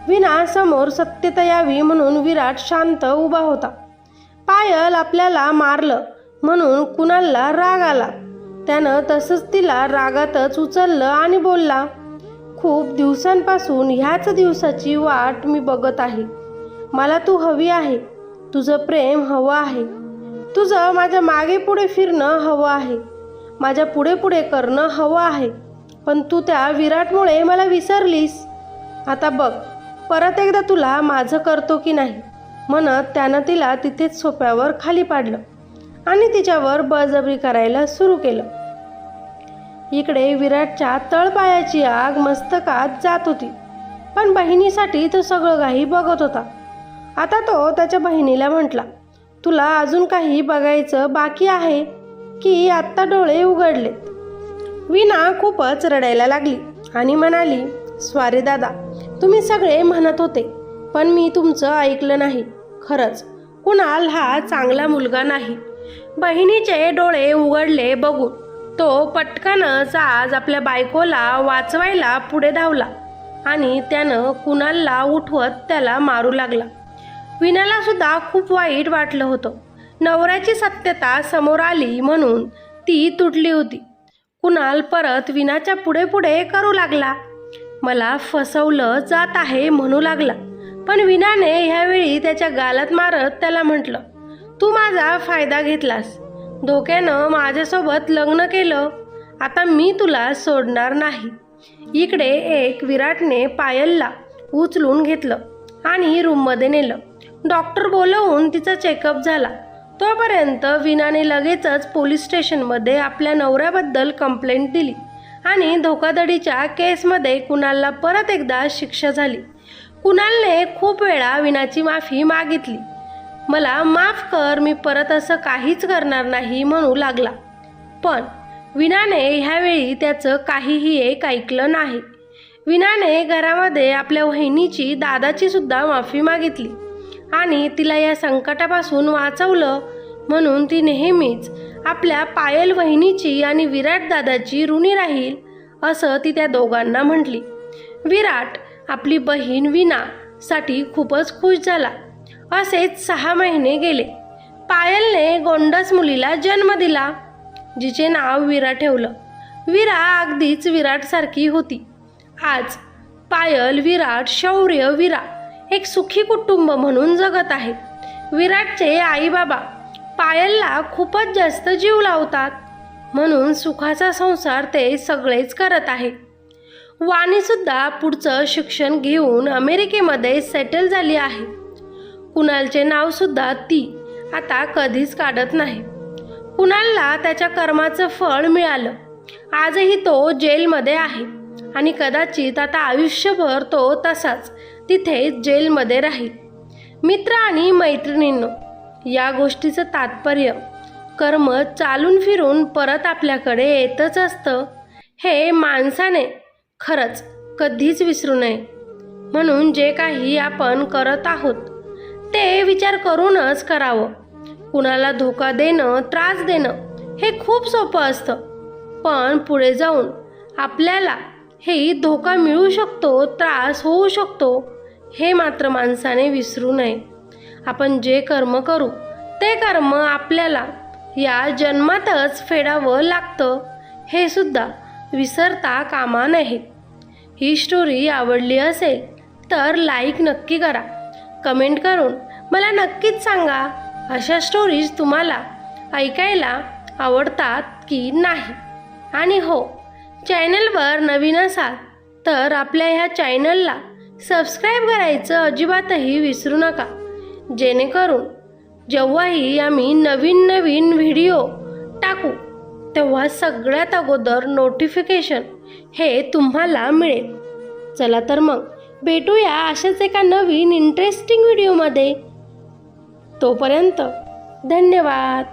Speaker 1: विना समोर सत्यता यावी म्हणून विराट शांत उभा होता. पायल आपल्याला मारलं म्हणून कुणालला राग आला. त्यानं तसंच तिला रागातच उचललं आणि बोलला, खूप दिवसांपासून ह्याच दिवसाची वाट मी बघत आहे. मला तू हवी आहे, तुझं प्रेम हवं आहे. तुझं माझ्या मागे पुढे फिरणं हवं आहे, माझ्या पुढे पुढे करणं हवं आहे, पण तू त्या विराटमुळे मला विसरलीस. आता बघ परत एकदा तुला माझं करतो की नाही म्हणत त्यानं तिला तिथेच सोफ्यावर खाली पाडलं आणि तिच्यावर बळजबरी करायला सुरू केलं. इकडे विराटच्या तळपायाची आग मस्तकात जात होती, पण बहिणीसाठी तो सगळं काही बघत होता. आता तो त्याच्या बहिणीला म्हटला, तुला अजून काही बघायचं बाकी आहे की आत्ता डोळे उघडलेत? वीणा खूपच रडायला लागली आणि म्हणाली, सॉरी दादा, तुम्ही सगळे म्हणत होते पण मी तुमचं ऐकलं नाही. खरंच कुणाल हा चांगला मुलगा नाही. बहिणीचे डोळे उघडले बघून तो पटकनच आज आपल्या बायकोला वाचवायला पुढे धावला आणि त्यानं कुणालला उठवत त्याला मारू लागला. वीणाला सुद्धा खूप वाईट वाटलं होतं. नवऱ्याची सत्यता समोर आली म्हणून ती तुटली होती. कुणाल परत वीणाच्या पुढे पुढे करू लागला. मला फसवलं जात आहे म्हणू लागला, पण वीणाने ह्यावेळी त्याच्या गालात मारत त्याला म्हटलं, तू माझा फायदा घेतलास, धोक्यानं माझ्यासोबत लग्न केलं, आता मी तुला सोडणार नाही. इकडे एक विराटने पायलला उचलून घेतलं आणि रूममध्ये नेलं. डॉक्टर बोलवून तिचा चेकअप झाला. तोपर्यंत वीणाने लगेचच पोलीस स्टेशनमध्ये आपल्या नवऱ्याबद्दल कंप्लेंट दिली आणि धोकाधडीच्या केसमध्ये कुणालला परत एकदा शिक्षा झाली. कुणालने खूप वेळा वीणाची माफी मागितली. मला माफ कर, मी परत असं काहीच करणार नाही म्हणू लागला, पण वीणाने ह्यावेळी त्याचं काहीही एक ऐकलं नाही. वीणाने घरामध्ये आपल्या वहिनीची, दादाची सुद्धा माफी मागितली आणि तिला या संकटापासून वाचवलं म्हणून ती नेहमीच आपल्या पायल वहिनीची आणि विराट दादाची ऋणी राहील असं ती त्या दोघांना म्हटली. विराट आपली बहीण वीणासाठी खूपच खुश झाला. असेच 6 महिने गेले. पायलने गोंडस मुलीला जन्म दिला जिचे नाव वीरा ठेवलं. वीरा अगदीच विराटसारखी होती. आज पायल, विराट, शौर्य, वीरा एक सुखी कुटुंब म्हणून जगत आहे. विराटचे आई बाबा पायलला खूपच जास्त जीव लावतात म्हणून सुखाचा संसार ते सगळेच करत आहे. वाणीसुद्धा पुढचं शिक्षण घेऊन अमेरिकेमध्ये सेटल झाली आहे. कुणालचे नावसुद्धा ती आता कधीच काढत नाही. कुणालला त्याच्या कर्माचं फळ मिळालं. आजही तो जेलमध्ये आहे आणि कदाचित आता आयुष्यभर तो तसाच तिथे जेलमध्ये राहील. मित्र आणि मैत्रिणींनो, या गोष्टीचं तात्पर्य कर्म चालून फिरून परत आपल्याकडे येतच असतं हे माणसाने खरंच कधीच विसरू नये. म्हणून जे काही आपण करत आहोत ते विचार करूनच करावं. कुणाला धोका देणं, त्रास देणं हे खूप सोपं असतं, पण पुढे जाऊन आपल्याला हे धोका मिळू शकतो, त्रास होऊ शकतो हे मात्र माणसाने विसरू नये. आपण जे कर्म करू ते कर्म आपल्याला या जन्मातच फेडावं लागतं हे सुद्धा विसरता कामा नये. ही स्टोरी आवडली असेल तर लाईक नक्की करा. कमेंट करून मला नक्कीच सांगा अशा स्टोरीज तुम्हाला ऐकायला आवडतात की नाही. आणि हो, चॅनलवर नवीन असाल तर आपल्या ह्या चॅनलला सबस्क्राईब करायचं अजिबातही विसरू नका, जेणेकरून जेव्हाही आम्ही नवीन नवीन व्हिडिओ टाकू तेव्हा सगळ्यात अगोदर नोटिफिकेशन हे तुम्हाला मिळेल. चला तर मग भेटूया अशाच एका नवीन इंटरेस्टिंग व्हिडिओमध्ये. तोपर्यंत धन्यवाद.